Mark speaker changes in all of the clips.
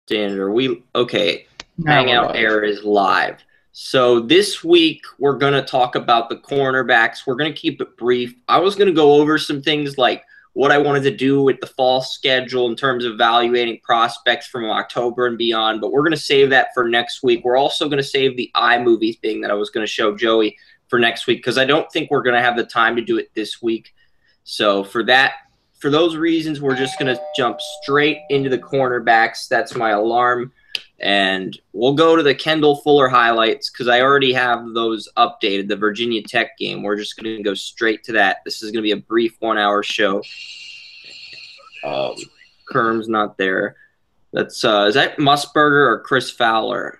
Speaker 1: Standard. Okay.
Speaker 2: Now we're
Speaker 1: Hangout
Speaker 2: live.
Speaker 1: Air is live. So this week we're going to talk about the cornerbacks. We're going to keep it brief. I was going to go over some things like what I wanted to do with the fall schedule in terms of evaluating prospects from October and beyond, but we're going to save that for next week. We're also going to save the iMovie thing that I was going to show Joey for next week because I don't think we're going to have the time to do it this week. So for those reasons, we're just going to jump straight into the cornerbacks. That's my alarm. And we'll go to the Kendall Fuller highlights because I already have those updated, the Virginia Tech game. We're just going to go straight to that. This is going to be a brief 1-hour show. Kerm's not there. That's is that Musburger or Chris Fowler?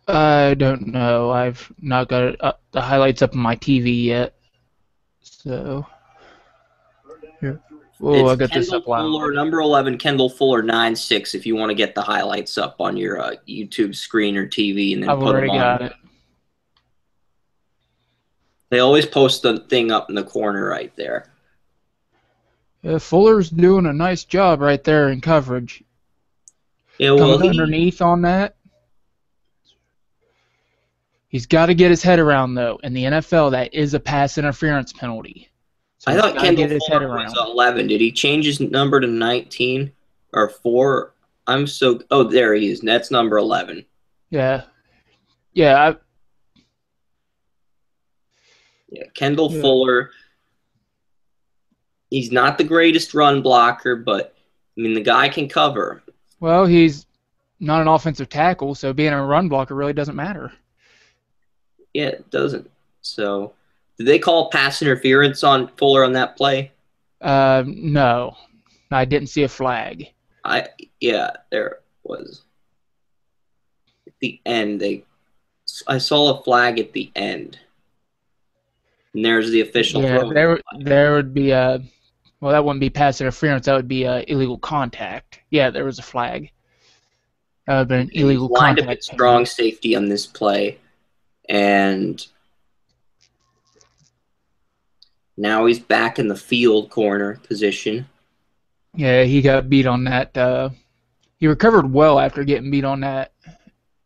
Speaker 2: I don't know. I've not got the highlights up on my TV yet. So, here. Oh, I got
Speaker 1: Kendall
Speaker 2: this up loud.
Speaker 1: Fuller, number 11, Kendall Fuller 9'6", if you want to get the highlights up on your YouTube screen or TV and then
Speaker 2: I've
Speaker 1: put them
Speaker 2: already
Speaker 1: on.
Speaker 2: got it.
Speaker 1: They always post the thing up in the corner right there.
Speaker 2: Yeah, Fuller's doing a nice job right there in coverage.
Speaker 1: Yeah, well,
Speaker 2: Coming underneath on that. He's got to get his head around, though. In the NFL, that is a pass interference penalty. So
Speaker 1: I thought Kendall Fuller was 11. Did he change his number to 19 or 4? Oh, there he is. That's number 11.
Speaker 2: Yeah. Yeah.
Speaker 1: Kendall Fuller. He's not the greatest run blocker, but, I mean, the guy can cover.
Speaker 2: Well, he's not an offensive tackle, so being a run blocker really doesn't matter.
Speaker 1: Yeah, it doesn't. So, did they call pass interference on Fuller on that play?
Speaker 2: No. I didn't see a flag.
Speaker 1: Yeah, there was. At the end, I saw a flag at the end. And there's the official throw.
Speaker 2: There would be well, that wouldn't be pass interference. That would be illegal contact. Yeah, there was a flag. That would have been an illegal contact.
Speaker 1: Lined up at strong safety on this play, and now he's back in the field corner position.
Speaker 2: Yeah, he got beat on that. He recovered well after getting beat on that.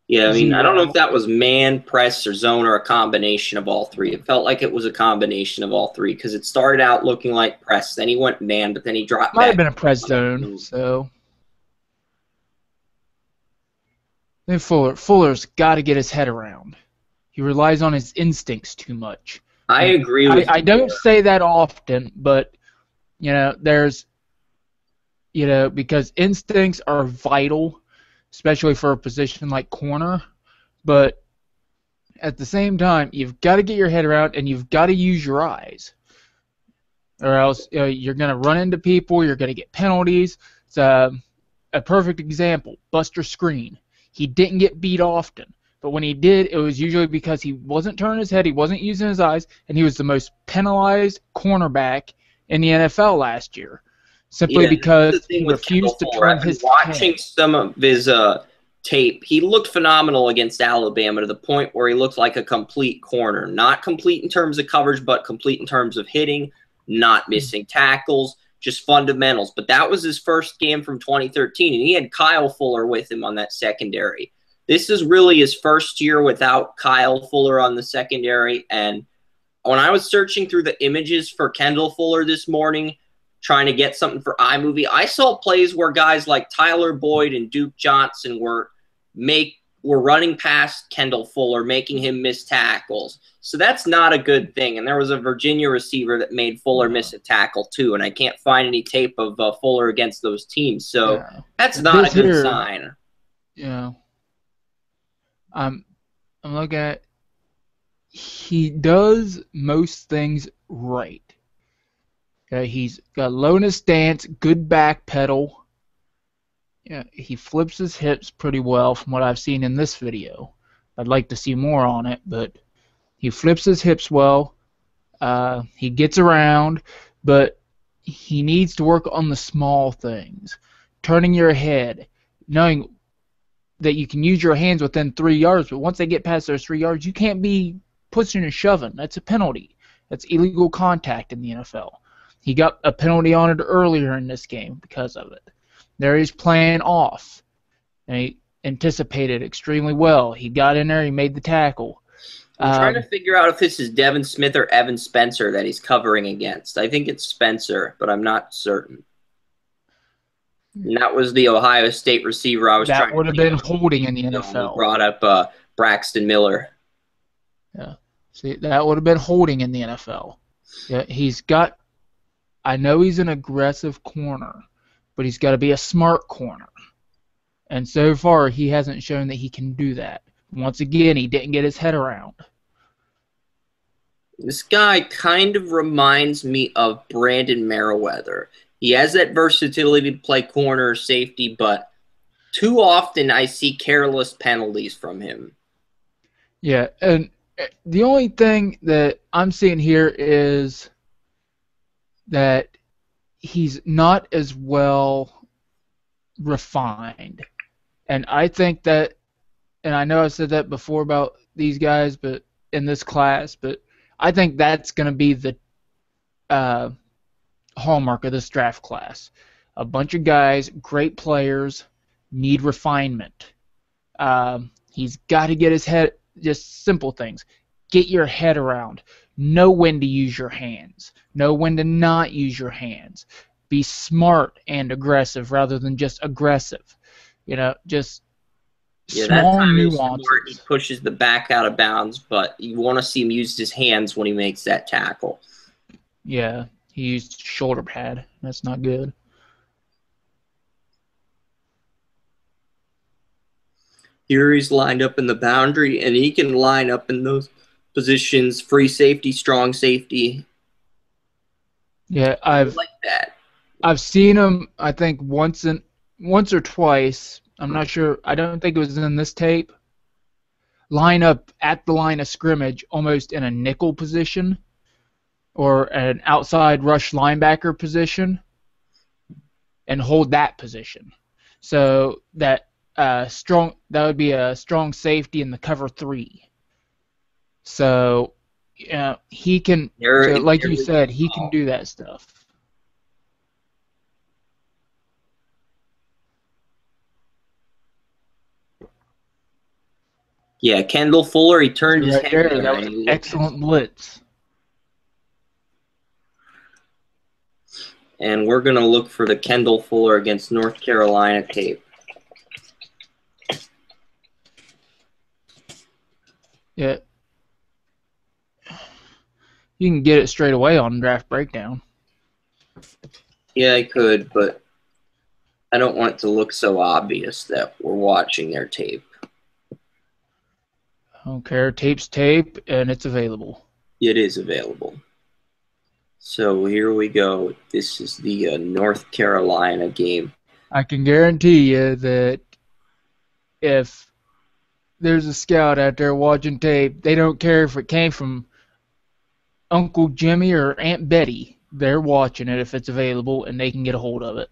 Speaker 1: Yeah, I mean, I don't know if that was man, press, or zone, or a combination of all three. It felt like it was a combination of all three because it started out looking like press, then he went man, but then he dropped back.
Speaker 2: Might have been a press zone, so. Then Fuller's got to get his head around. He relies on his instincts too much.
Speaker 1: I agree with you.
Speaker 2: I don't say that often, but, there's, because instincts are vital, especially for a position like corner, but at the same time, you've got to get your head around and you've got to use your eyes, or else you're going to run into people, you're going to get penalties. It's a perfect example, Buster Screen. He didn't get beat often, but when he did, it was usually because he wasn't turning his head, he wasn't using his eyes, and he was the most penalized cornerback in the NFL last year. Simply because he refused to turn his head.
Speaker 1: Watching some of his tape, he looked phenomenal against Alabama to the point where he looked like a complete corner. Not complete in terms of coverage, but complete in terms of hitting, not missing tackles, just fundamentals. But that was his first game from 2013, and he had Kyle Fuller with him on that secondary. This is really his first year without Kyle Fuller on the secondary. And when I was searching through the images for Kendall Fuller this morning, trying to get something for iMovie, I saw plays where guys like Tyler Boyd and Duke Johnson were running past Kendall Fuller, making him miss tackles. So that's not a good thing. And there was a Virginia receiver that made Fuller miss a tackle too, and I can't find any tape of Fuller against those teams. So that's not a good sign.
Speaker 2: Yeah. I'm looking at. He does most things right. He's got low in his stance, good back pedal. Yeah, he flips his hips pretty well from what I've seen in this video. I'd like to see more on it, but he flips his hips well. He gets around, but he needs to work on the small things. Turning your head, knowing that you can use your hands within 3 yards, but once they get past those 3 yards, you can't be pushing and shoving. That's a penalty. That's illegal contact in the NFL. He got a penalty on it earlier in this game because of it. There he's playing off. And he anticipated extremely well. He got in there, he made the tackle.
Speaker 1: I'm trying to figure out if this is Devin Smith or Evan Spencer that he's covering against. I think it's Spencer, but I'm not certain. And that was the Ohio State receiver I was trying to
Speaker 2: That would have been holding in the NFL.
Speaker 1: Brought up Braxton Miller.
Speaker 2: Yeah. See, that would have been holding in the NFL. Yeah, I know he's an aggressive corner, but he's got to be a smart corner. And so far, he hasn't shown that he can do that. Once again, he didn't get his head around.
Speaker 1: This guy kind of reminds me of Brandon Merriweather. He has that versatility to play corner or safety, but too often I see careless penalties from him.
Speaker 2: Yeah, and the only thing that I'm seeing here is that he's not as well refined. And I think that, and I know I said that before about these guys, but in this class, but I think that's going to be the hallmark of this draft class. A bunch of guys, great players, need refinement. He's got to get his head, just simple things. Get your head around. Know when to use your hands. Know when to not use your hands. Be smart and aggressive rather than just aggressive. Just small nuances.
Speaker 1: He pushes the back out of bounds, but you want to see him use his hands when he makes that tackle.
Speaker 2: Yeah, he used shoulder pad. That's not good.
Speaker 1: Here he's lined up in the boundary, and he can line up in those positions, free safety, strong safety.
Speaker 2: Yeah,
Speaker 1: I like that.
Speaker 2: I've seen him, I think, once or twice. I'm not sure. I don't think it was in this tape. Line up at the line of scrimmage almost in a nickel position or an outside rush linebacker position and hold that position. So that would be a strong safety in the cover 3. So he can, like you said, he can do that stuff.
Speaker 1: Yeah, Kendall Fuller, he turned his head there.
Speaker 2: That was an excellent blitz.
Speaker 1: And we're going to look for the Kendall Fuller against North Carolina tape.
Speaker 2: Yeah. You can get it straight away on Draft Breakdown.
Speaker 1: Yeah, I could, but I don't want it to look so obvious that we're watching their tape.
Speaker 2: I don't care. Tape's tape, and it's available.
Speaker 1: It is available. So here we go. This is the North Carolina game.
Speaker 2: I can guarantee you that if there's a scout out there watching tape, they don't care if it came from Uncle Jimmy or Aunt Betty. They're watching it if it's available, and they can get a hold of it.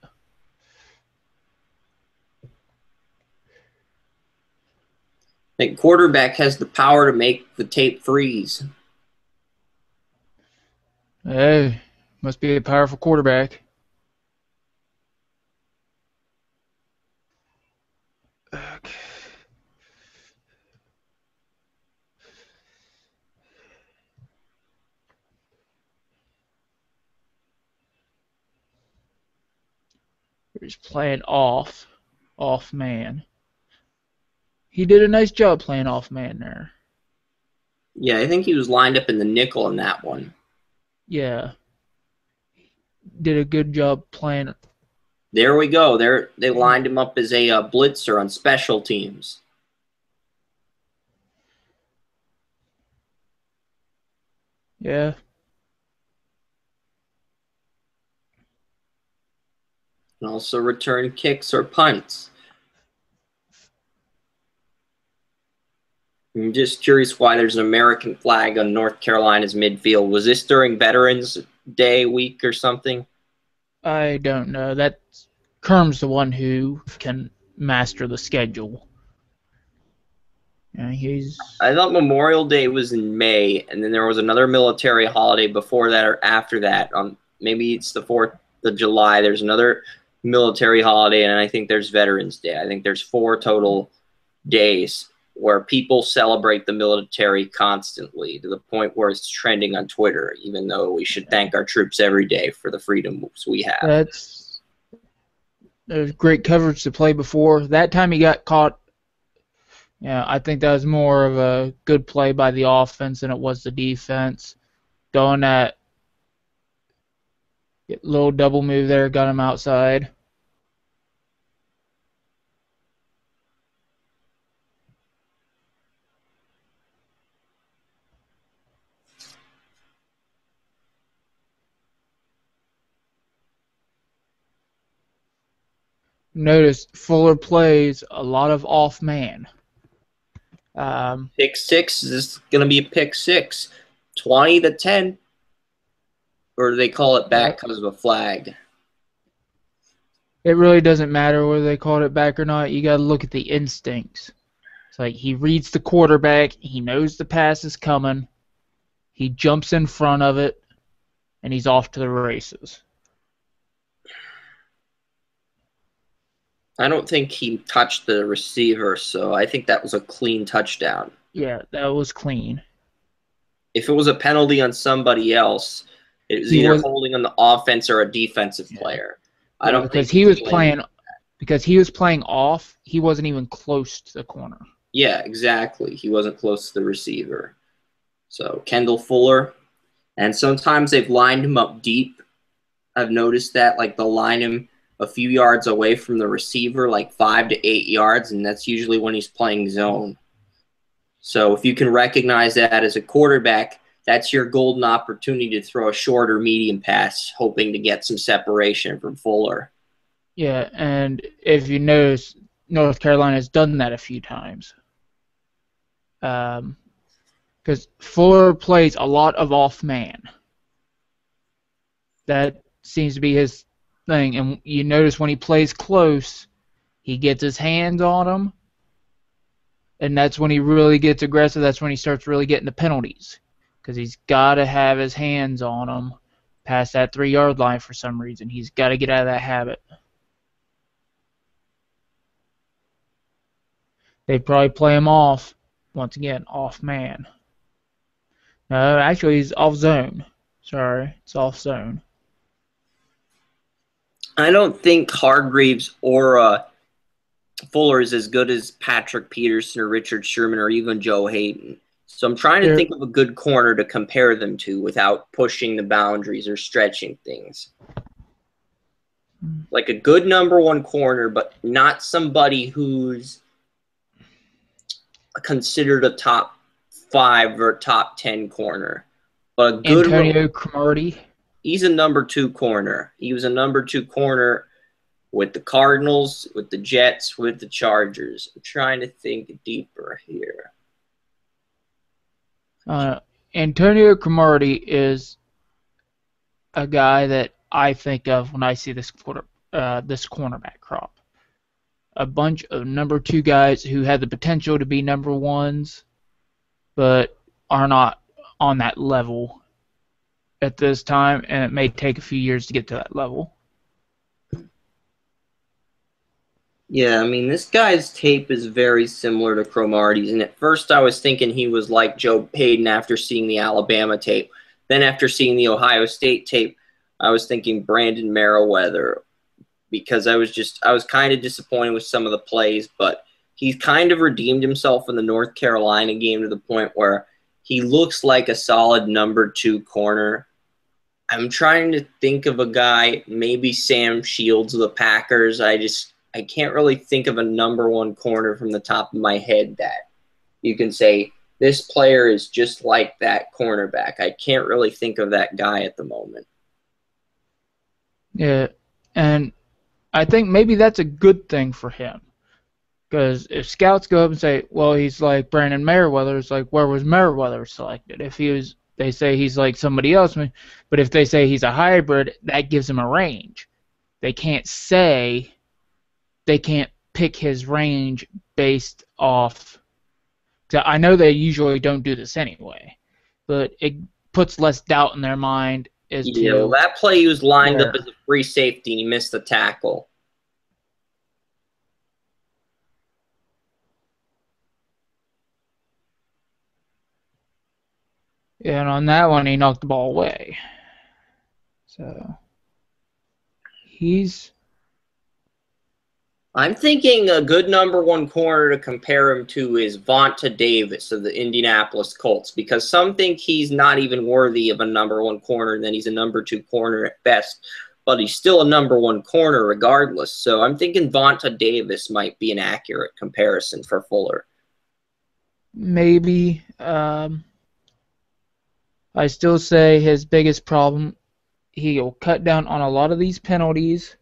Speaker 1: The quarterback has the power to make the tape freeze.
Speaker 2: Hey, must be a powerful quarterback. Okay. He's playing off man. He did a nice job playing off man there.
Speaker 1: Yeah, I think he was lined up in the nickel in that one.
Speaker 2: Yeah. Did a good job playing.
Speaker 1: There we go. They lined him up as a blitzer on special teams.
Speaker 2: Yeah.
Speaker 1: And also return kicks or punts. I'm just curious why there's an American flag on North Carolina's midfield. Was this during Veterans Day week or something?
Speaker 2: I don't know. Kerm's the one who can master the schedule. Yeah,
Speaker 1: I thought Memorial Day was in May, and then there was another military holiday before that or after that. Maybe it's the 4th of July. There's another military holiday, and I think there's Veterans Day. I think there's 4 total days where people celebrate the military constantly to the point where it's trending on Twitter, even though we should thank our troops every day for the freedoms we have.
Speaker 2: There's great coverage to play before. That time he got caught. Yeah, I think that was more of a good play by the offense than it was the defense. Going that little double move there, got him outside. Notice Fuller plays a lot of off man.
Speaker 1: Pick 6 is going to be a pick 6. 20-10. Or do they call it back because of a flag?
Speaker 2: It really doesn't matter whether they called it back or not. You got to look at the instincts. It's like he reads the quarterback. He knows the pass is coming. He jumps in front of it, and he's off to the races.
Speaker 1: I don't think he touched the receiver, so I think that was a clean touchdown.
Speaker 2: Yeah, that was clean.
Speaker 1: If it was a penalty on somebody else, it was either holding on the offense or a defensive player. I don't
Speaker 2: because
Speaker 1: think
Speaker 2: he was playing off. He wasn't even close to the corner.
Speaker 1: Yeah, exactly. He wasn't close to the receiver. So Kendall Fuller, and sometimes they've lined him up deep. I've noticed that, like they'll line him a few yards away from the receiver, like 5 to 8 yards, and that's usually when he's playing zone. So if you can recognize that as a quarterback, that's your golden opportunity to throw a short or medium pass, hoping to get some separation from Fuller.
Speaker 2: Yeah, and if you notice, North Carolina has done that a few times. Because Fuller plays a lot of off man. That seems to be his thing. And you notice when he plays close, he gets his hands on him. And that's when he really gets aggressive. That's when he starts really getting the penalties. Because he's got to have his hands on him past that 3-yard line for some reason. He's got to get out of that habit. They'd probably play him off. Once again, off man. No, actually, he's off zone. Sorry, it's off zone.
Speaker 1: I don't think Hargreaves or Fuller is as good as Patrick Peterson or Richard Sherman or even Joe Hayden. So I'm trying to think of a good corner to compare them to without pushing the boundaries or stretching things. Like a good number 1 corner, but not somebody who's considered a top 5 or top 10 corner. But a good
Speaker 2: Antonio Cromartie.
Speaker 1: He's a number 2 corner. He was a number 2 corner with the Cardinals, with the Jets, with the Chargers. I'm trying to think deeper here.
Speaker 2: Antonio Cromartie is a guy that I think of when I see this cornerback crop. A bunch of number 2 guys who had the potential to be number 1s, but are not on that level at this time, and it may take a few years to get to that level.
Speaker 1: Yeah, I mean, this guy's tape is very similar to Cromartie's, and at first I was thinking he was like Joe Hayden after seeing the Alabama tape. Then after seeing the Ohio State tape, I was thinking Brandon Merriweather, because I was kind of disappointed with some of the plays, but he's kind of redeemed himself in the North Carolina game to the point where he looks like a solid number 2 corner. I'm trying to think of a guy, maybe Sam Shields of the Packers. I can't really think of a number 1 corner from the top of my head that you can say, this player is just like that cornerback. I can't really think of that guy at the moment.
Speaker 2: Yeah, and I think maybe that's a good thing for him. Because if scouts go up and say, well, he's like Brandon Merriweather, it's like, where was Merriweather selected? If they say he's like somebody else, but if they say he's a hybrid, that gives him a range. They can't pick his range based off. I know they usually don't do this anyway, but it puts less doubt in their mind as to.
Speaker 1: That play he was lined up as a free safety and he missed the tackle.
Speaker 2: And on that one, he knocked the ball away. So he's
Speaker 1: I'm thinking a good number one corner to compare him to is Vonta Davis of the Indianapolis Colts, because some think he's not even worthy of a number one corner, and then he's a number two corner at best, but he's still a number one corner regardless. So I'm thinking Vonta Davis might be an accurate comparison for Fuller.
Speaker 2: maybe. I still say his biggest problem, he'll cut down on a lot of these penalties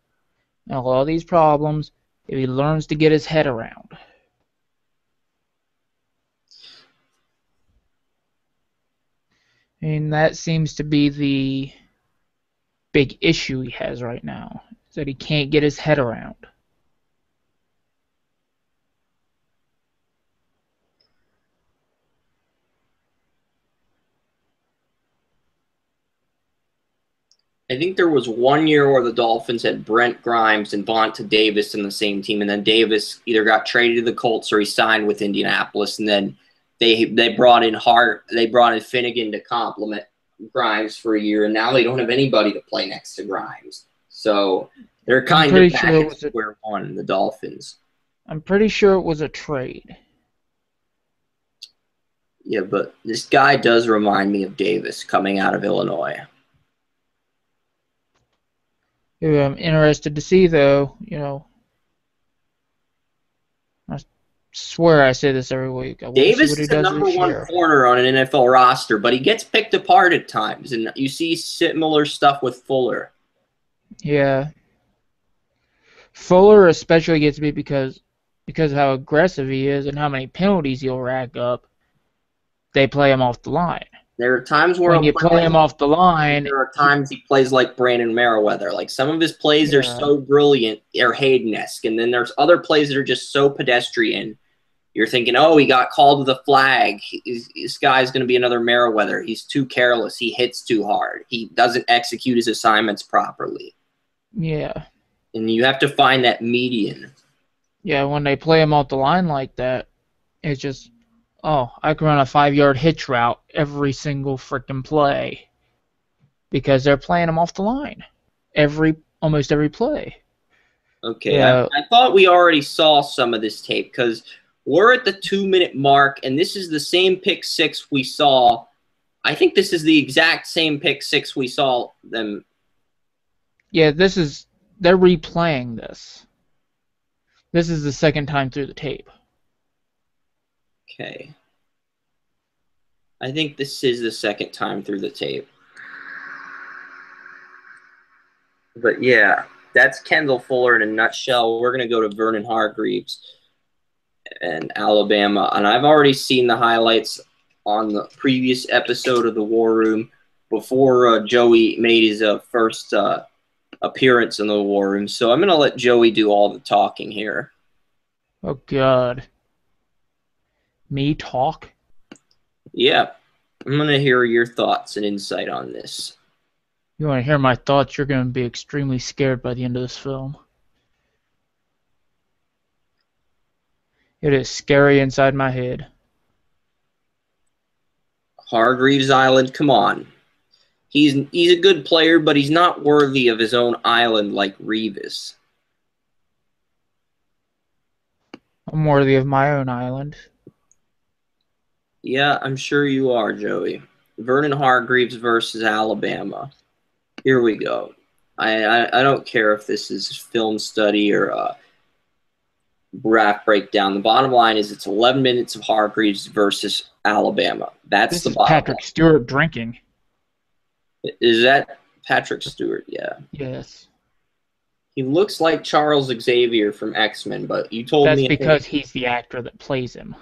Speaker 2: and a lot of these problems if he learns to get his head around. And that seems to be the big issue he has right now, is that he can't get his head around.
Speaker 1: I think there was 1 year where the Dolphins had Brent Grimes and Vonta Davis in the same team, and then Davis either got traded to the Colts or he signed with Indianapolis, and then they brought in Finnegan to complement Grimes for a year, and now they don't have anybody to play next to Grimes. So they're kind of back at square one, the Dolphins.
Speaker 2: I'm pretty sure it was a trade.
Speaker 1: Yeah, but this guy does remind me of Davis coming out of Illinois.
Speaker 2: Who I'm interested to see, though, I swear I say this every week.
Speaker 1: Davis is the number one corner on an NFL roster, but he gets picked apart at times, and you see similar stuff with Fuller.
Speaker 2: Yeah. Fuller especially gets me because of how aggressive he is and how many penalties he'll rack up. They play him off the line.
Speaker 1: There are times where
Speaker 2: when you play him off the line,
Speaker 1: there are times he plays like Brandon Merriweather. Like some of his plays are so brilliant, they're Hayden-esque, and then there's other plays that are just so pedestrian. You're thinking, oh, he got called to the flag. This guy's going to be another Merriweather. He's too careless. He hits too hard. He doesn't execute his assignments properly.
Speaker 2: Yeah.
Speaker 1: And you have to find that median.
Speaker 2: Yeah, when they play him off the line like that, it's just, oh, I can run a 5-yard hitch route every single freaking play because they're playing him off the line almost every play.
Speaker 1: Okay, yeah. I thought we already saw some of this tape because we're at the 2-minute mark, and this is the same pick six we saw. I think this is the exact same pick six we saw them.
Speaker 2: Yeah, they're replaying this. This is the second time through the tape.
Speaker 1: Okay. I think this is the second time through the tape. But yeah, that's Kendall Fuller in a nutshell. We're going to go to Vernon Hargreaves and Alabama. And I've already seen the highlights on the previous episode of the War Room before Joey made his first appearance in the War Room. So I'm going to let Joey do all the talking here.
Speaker 2: Oh, God. Me talk?
Speaker 1: Yeah. I'm going to hear your thoughts and insight on this.
Speaker 2: You want to hear my thoughts? You're going to be extremely scared by the end of this film. It is scary inside my head.
Speaker 1: Hargreaves Island, come on. He's a good player, but he's not worthy of his own island like Revis.
Speaker 2: I'm worthy of my own island.
Speaker 1: Yeah, I'm sure you are, Joey. Vernon Hargreaves versus Alabama. Here we go. I don't care if this is film study or graph breakdown. The bottom line is it's 11 minutes of Hargreaves versus Alabama. That's the bottom
Speaker 2: Patrick Stewart drinking.
Speaker 1: Is that Patrick Stewart? Yeah.
Speaker 2: Yes.
Speaker 1: He looks like Charles Xavier from X-Men, but you told me...
Speaker 2: That's because he's the actor that plays him.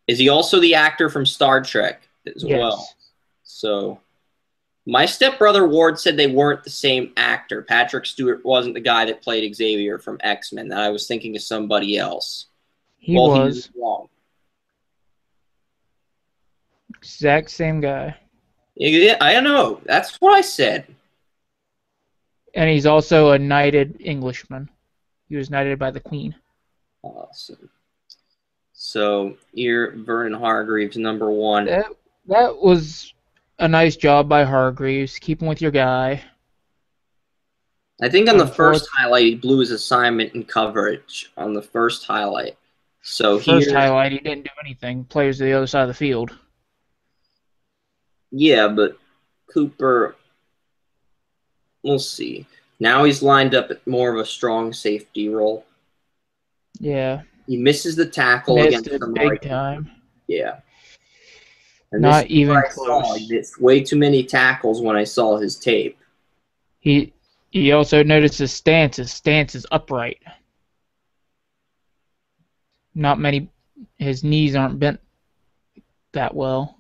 Speaker 1: Is he also the actor from Star Trek as well? So, my stepbrother Ward said they weren't the same actor. Patrick Stewart wasn't the guy that played Xavier from X-Men. That I was thinking of somebody else.
Speaker 2: He was
Speaker 1: wrong.
Speaker 2: Exact same guy.
Speaker 1: Yeah, I know. That's what I said.
Speaker 2: And he's also a knighted Englishman. He was knighted by the Queen.
Speaker 1: Awesome. So, you're Vernon Hargreaves, number one.
Speaker 2: That was a nice job by Hargreaves. Keep him with your guy.
Speaker 1: I think on the first highlight, he blew his assignment in coverage on the first highlight. So
Speaker 2: first highlight, he didn't do anything. Players to the other side of the field.
Speaker 1: Yeah, but Cooper, we'll see. Now he's lined up at more of a strong safety role.
Speaker 2: Yeah.
Speaker 1: He misses the tackle against the
Speaker 2: big time.
Speaker 1: Yeah. And
Speaker 2: Not even close.
Speaker 1: He missed way too many tackles when I saw his tape.
Speaker 2: He also noticed his stance. His stance is upright. Not many. His knees aren't bent that well.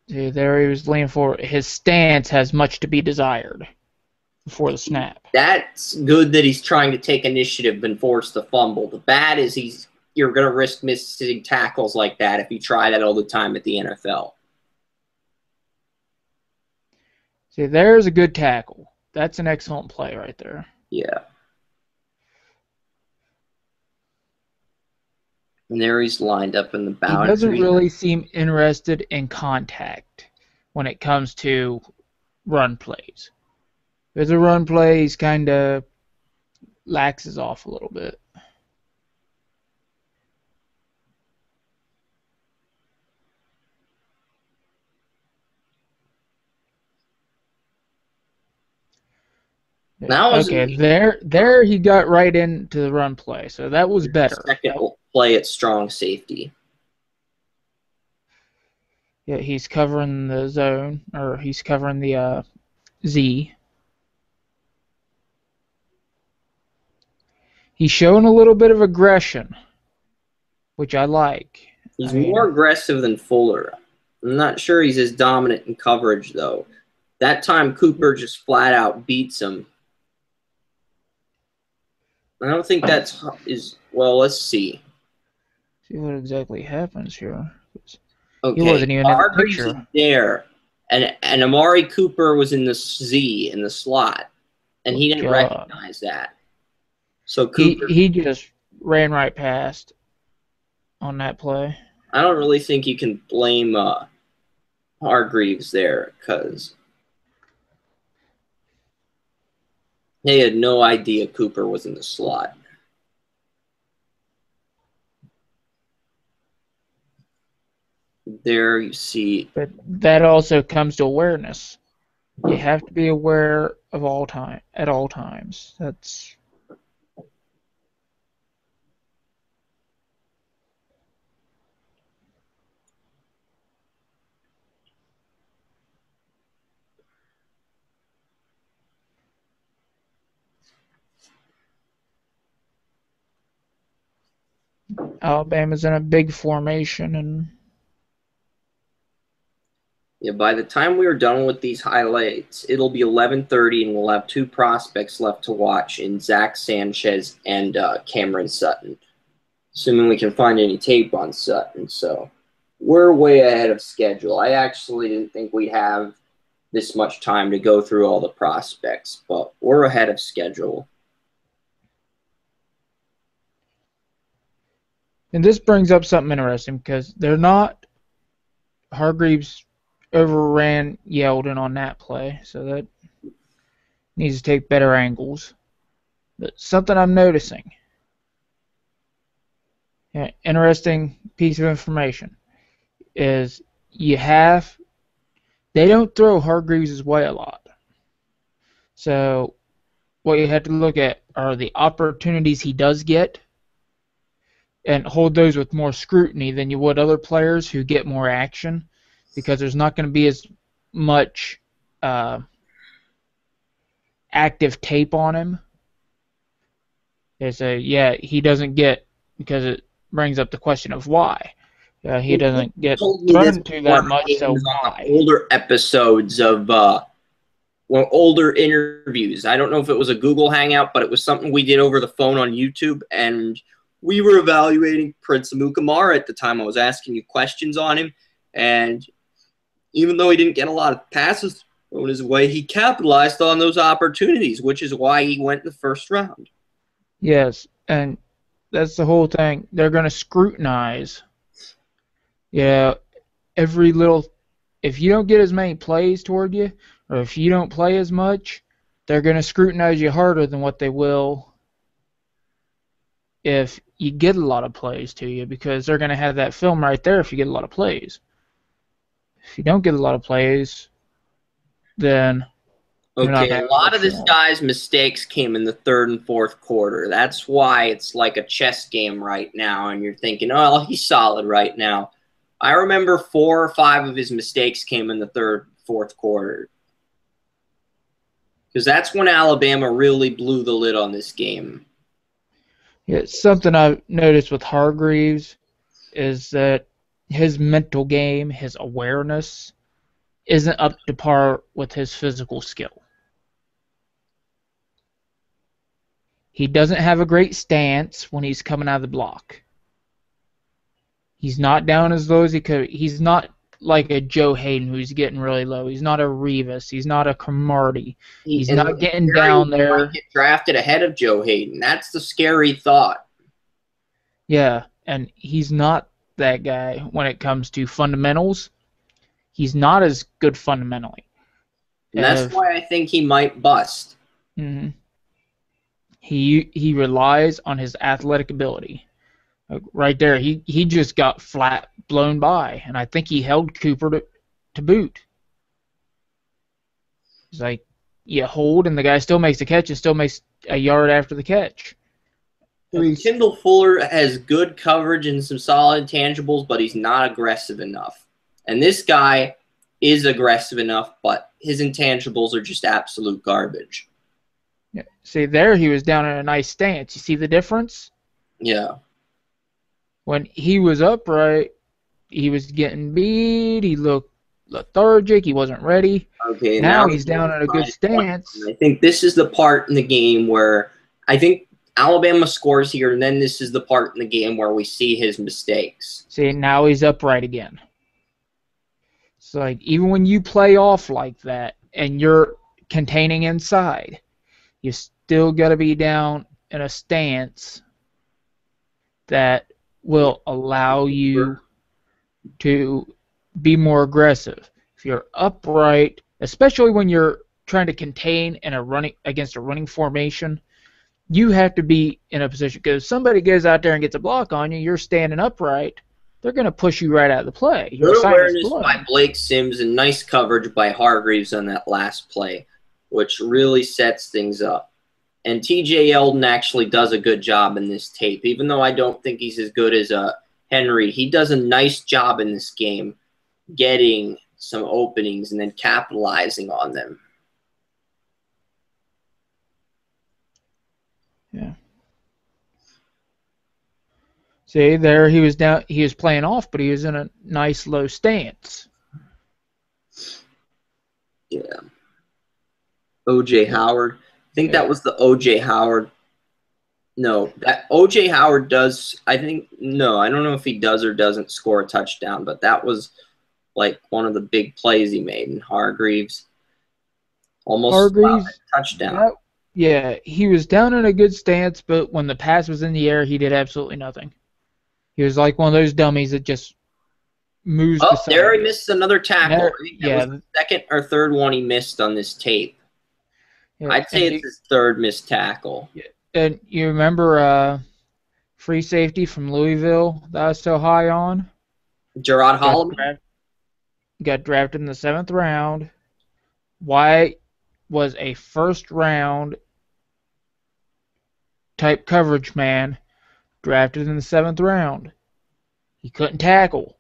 Speaker 2: See, there he was leaning forward. His stance has much to be desired before the snap.
Speaker 1: That's good that he's trying to take initiative and force the fumble. The bad is you're going to risk missing tackles like that if you try that all the time at the NFL.
Speaker 2: See, there's a good tackle. That's an excellent play right there.
Speaker 1: Yeah. And there he's lined up in the boundary.
Speaker 2: He doesn't really seem interested in contact when it comes to run plays. If there's a run play, he's kind of laxes off a little bit. Okay, there he got right into the run play, so that was better.
Speaker 1: Second play at strong safety.
Speaker 2: Yeah, he's covering the zone, or he's covering the Z. He's showing a little bit of aggression, which I like.
Speaker 1: He's more aggressive than Fuller. I'm not sure he's as dominant in coverage, though. That time, Cooper just flat out beats him. I don't think well, let's see.
Speaker 2: See what exactly happens here.
Speaker 1: Okay,
Speaker 2: he wasn't even in the picture.
Speaker 1: There, and Amari Cooper was in the Z, in the slot, and he didn't recognize that. So Cooper,
Speaker 2: he just ran right past on that play.
Speaker 1: I don't really think you can blame Hargreaves there, because they had no idea Cooper was in the slot. There you see.
Speaker 2: But that also comes to awareness. You have to be aware of at all times. That's Alabama's in a big formation, and
Speaker 1: yeah, by the time we are done with these highlights, it'll be 11:30, and we'll have two prospects left to watch in Zach Sanchez and Cameron Sutton, assuming we can find any tape on Sutton. So we're way ahead of schedule. I actually didn't think we'd have this much time to go through all the prospects, but we're ahead of schedule.
Speaker 2: And this brings up something interesting, because they're not Hargreaves overran Yeldon on that play, so that needs to take better angles. But something I'm noticing, interesting piece of information, is they don't throw Hargreaves' way a lot. So what you have to look at are the opportunities he does get, and hold those with more scrutiny than you would other players who get more action, because there's not going to be as much active tape on him. He doesn't get, because it brings up the question of why. He doesn't get thrown to that much, so why?
Speaker 1: Older episodes of older interviews. I don't know if it was a Google Hangout, but it was something we did over the phone on YouTube, and we were evaluating Prince Amukamara at the time. I was asking you questions on him, and even though he didn't get a lot of passes thrown his way, he capitalized on those opportunities, which is why he went in the first round.
Speaker 2: Yes, and that's the whole thing. They're going to scrutinize. Yeah, every little. If you don't get as many plays toward you, or if you don't play as much, they're going to scrutinize you harder than what they will if you get a lot of plays to you, because they're going to have that film right there if you get a lot of plays. If you don't get a lot of plays, then you're not
Speaker 1: Okay,
Speaker 2: going
Speaker 1: a
Speaker 2: to have
Speaker 1: lot
Speaker 2: much
Speaker 1: of this
Speaker 2: film.
Speaker 1: guy's mistakes came in the third and fourth quarter. That's why it's like a chess game right now, and you're thinking, oh, he's solid right now. I remember 4 or 5 of his mistakes came in the third, fourth quarter. Because that's when Alabama really blew the lid on this game.
Speaker 2: Yeah, something I've noticed with Hargreaves is that his mental game, his awareness, isn't up to par with his physical skill. He doesn't have a great stance when he's coming out of the block. He's not down as low as he could. He's not like a Joe Hayden who's getting really low. He's not a Revis. He's not a Cromartie. He's not getting down there.
Speaker 1: Might get drafted ahead of Joe Hayden. That's the scary thought.
Speaker 2: Yeah, and he's not that guy when it comes to fundamentals. He's not as good fundamentally.
Speaker 1: And that's why I think he might bust.
Speaker 2: Mm-hmm. He relies on his athletic ability. Right there, he just got flat blown by, and I think he held Cooper to boot. It's like you hold, and the guy still makes the catch and still makes a yard after the catch.
Speaker 1: I mean, Kendall Fuller has good coverage and some solid intangibles, but he's not aggressive enough. And this guy is aggressive enough, but his intangibles are just absolute garbage.
Speaker 2: Yeah. See, there he was down in a nice stance. You see the difference?
Speaker 1: Yeah.
Speaker 2: When he was upright, he was getting beat. He looked lethargic. He wasn't ready.
Speaker 1: Okay.
Speaker 2: Now he's down in a good stance.
Speaker 1: I think this is the part in the game where I think Alabama scores here, and then this is the part in the game where we see his mistakes.
Speaker 2: See, now he's upright again. It's like, even when you play off like that and you're containing inside, you still got to be down in a stance that will allow you to be more aggressive. If you're upright, especially when you're trying to contain in a running against a running formation, you have to be in a position, because if somebody goes out there and gets a block on you, you're standing upright, they're going to push you right out of the play.
Speaker 1: Good awareness by Blake Sims and nice coverage by Hargreaves on that last play, which really sets things up. And TJ Yeldon actually does a good job in this tape. Even though I don't think he's as good as Henry, he does a nice job in this game getting some openings and then capitalizing on them.
Speaker 2: Yeah. See, there he was down. He was playing off, but he was in a nice low stance.
Speaker 1: Yeah. O.J. Howard. I think that was the O.J. Howard. No, that O.J. Howard does. I think no. I don't know if he does or doesn't score a touchdown, but that was like one of the big plays he made. And Hargreaves almost a touchdown.
Speaker 2: Yeah, he was down in a good stance, but when the pass was in the air, he did absolutely nothing. He was like one of those dummies that just moves.
Speaker 1: Oh, there he missed another tackle.
Speaker 2: There,
Speaker 1: that was the second or third one he missed on this tape.
Speaker 2: Yeah,
Speaker 1: I'd say it's his third missed tackle.
Speaker 2: Yeah, and you remember free safety from Louisville that I was so high on?
Speaker 1: Gerard Holloman?
Speaker 2: Got drafted in the 7th round. Why was a first-round type coverage man drafted in the 7th round? He couldn't tackle.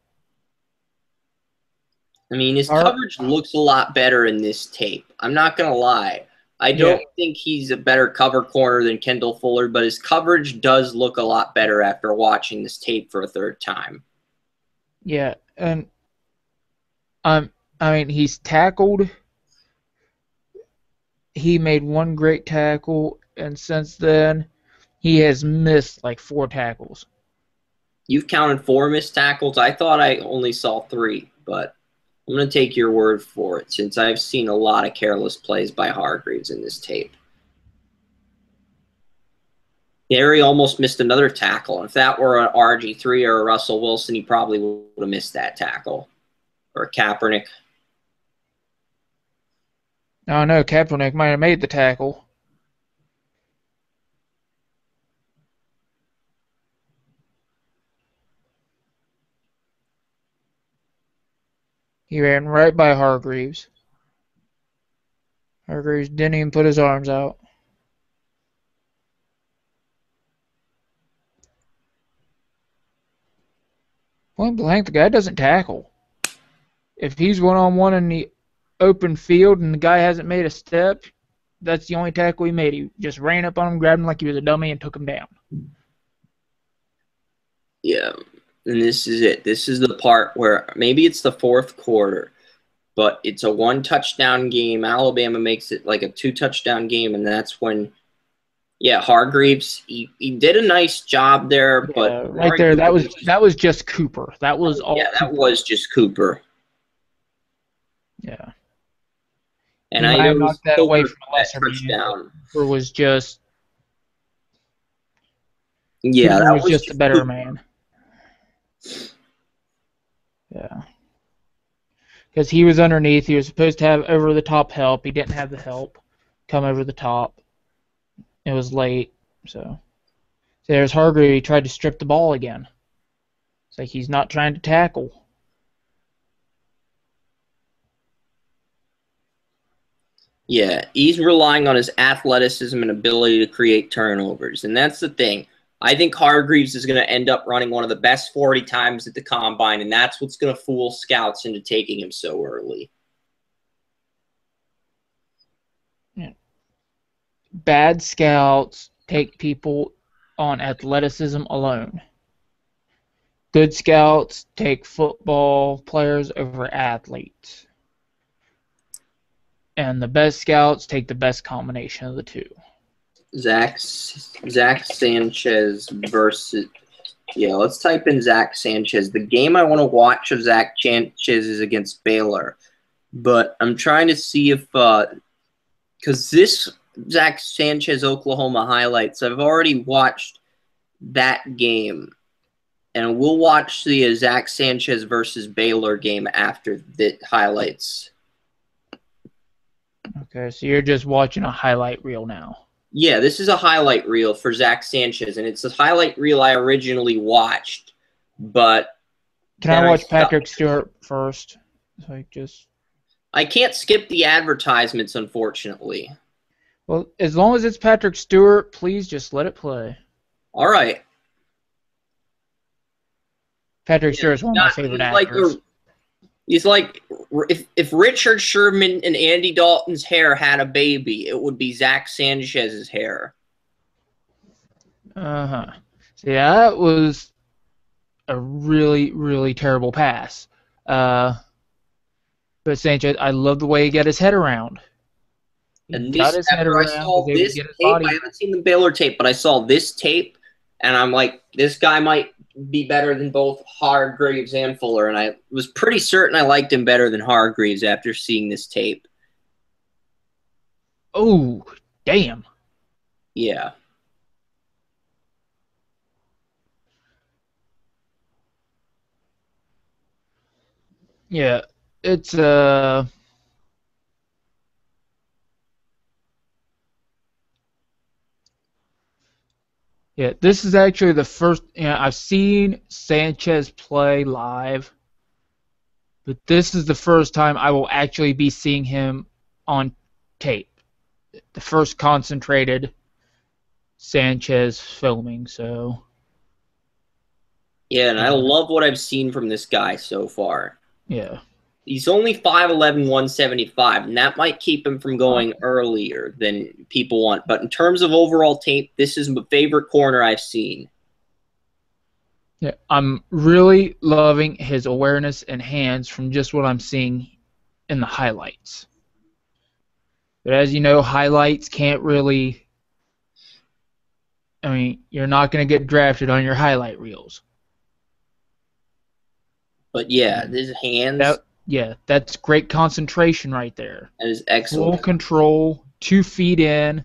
Speaker 1: I mean, his coverage looks a lot better in this tape. I'm not going to lie. I don't think he's a better cover corner than Kendall Fuller, but his coverage does look a lot better after watching this tape for a third time.
Speaker 2: Yeah, and I mean, he's tackled. He made one great tackle, and since then, he has missed like 4 tackles.
Speaker 1: You've counted 4 missed tackles? I thought I only saw 3, but I'm going to take your word for it since I've seen a lot of careless plays by Hargreaves in this tape. There he almost missed another tackle. And if that were an RG3 or a Russell Wilson, he probably would have missed that tackle. Or Kaepernick.
Speaker 2: Oh, no, Kaepernick might have made the tackle. He ran right by Hargreaves. Hargreaves didn't even put his arms out. Point blank, the guy doesn't tackle. If he's one-on-one in the open field and the guy hasn't made a step, that's the only tackle he made. He just ran up on him, grabbed him like he was a dummy, and took him down.
Speaker 1: Yeah, and this is it. This is the part where maybe it's the fourth quarter, but it's a one-touchdown game. Alabama makes it like a two-touchdown game, and that's when, yeah, Hargreaves, he did a nice job there.
Speaker 2: Yeah,
Speaker 1: but
Speaker 2: right there, that was just Cooper. That was all.
Speaker 1: Yeah, that was just Cooper.
Speaker 2: Yeah.
Speaker 1: And
Speaker 2: I knocked that away from a lesser
Speaker 1: touchdown.
Speaker 2: Cooper was just.
Speaker 1: Yeah,
Speaker 2: Cooper
Speaker 1: that
Speaker 2: was just a better
Speaker 1: Cooper.
Speaker 2: man. Yeah. Because he was underneath. He was supposed to have over-the-top help. He didn't have the help come over the top. It was late. So there's Hargreaves. He tried to strip the ball again. It's like he's not trying to tackle.
Speaker 1: Yeah, he's relying on his athleticism and ability to create turnovers. And that's the thing. I think Hargreaves is going to end up running one of the best 40 times at the combine, and that's what's going to fool scouts into taking him so early.
Speaker 2: Yeah. Bad scouts take people on athleticism alone. Good scouts take football players over athletes. And the best scouts take the best combination of the two.
Speaker 1: Zach Sanchez versus... Yeah, let's type in Zach Sanchez. The game I want to watch of Zach Sanchez is against Baylor. But I'm trying to see if... Because this Zach Sanchez Oklahoma highlights, I've already watched that game. And we'll watch the Zach Sanchez versus Baylor game after the highlights.
Speaker 2: Okay, so you're just watching a highlight reel now.
Speaker 1: Yeah, this is a highlight reel for Zach Sanchez, and it's a highlight reel I originally watched, but...
Speaker 2: Can I watch Patrick Stewart first?
Speaker 1: I can't skip the advertisements, unfortunately.
Speaker 2: Well, as long as it's Patrick Stewart, please just let it play.
Speaker 1: All right.
Speaker 2: Patrick Stewart is one of my favorite actors.
Speaker 1: He's like, if Richard Sherman and Andy Dalton's hair had a baby, it would be Zach Sanchez's hair.
Speaker 2: Uh-huh. See, that was a really, really terrible pass. But Sanchez, I love the way he got his head around.
Speaker 1: And this, after I saw this tape, I haven't seen the Baylor tape, but I saw this tape, and I'm like, this guy might be better than both Hargreaves and Fuller, and I was pretty certain I liked him better than Hargreaves after seeing this tape.
Speaker 2: Oh, damn.
Speaker 1: Yeah.
Speaker 2: Yeah, it's Yeah, this is actually the first. I've seen Sanchez play live, but this is the first time I will actually be seeing him on tape. The first concentrated Sanchez filming. So.
Speaker 1: Yeah, and I love what I've seen from this guy so far.
Speaker 2: Yeah.
Speaker 1: He's only 5'11", 175, and that might keep him from going earlier than people want. But in terms of overall tape, this is my favorite corner I've seen.
Speaker 2: Yeah, I'm really loving his awareness and hands from just what I'm seeing in the highlights. But as you know, highlights can't really... I mean, you're not going to get drafted on your highlight reels.
Speaker 1: But yeah, his hands...
Speaker 2: Yeah, that's great concentration right there.
Speaker 1: That is excellent.
Speaker 2: Full control, 2 feet in.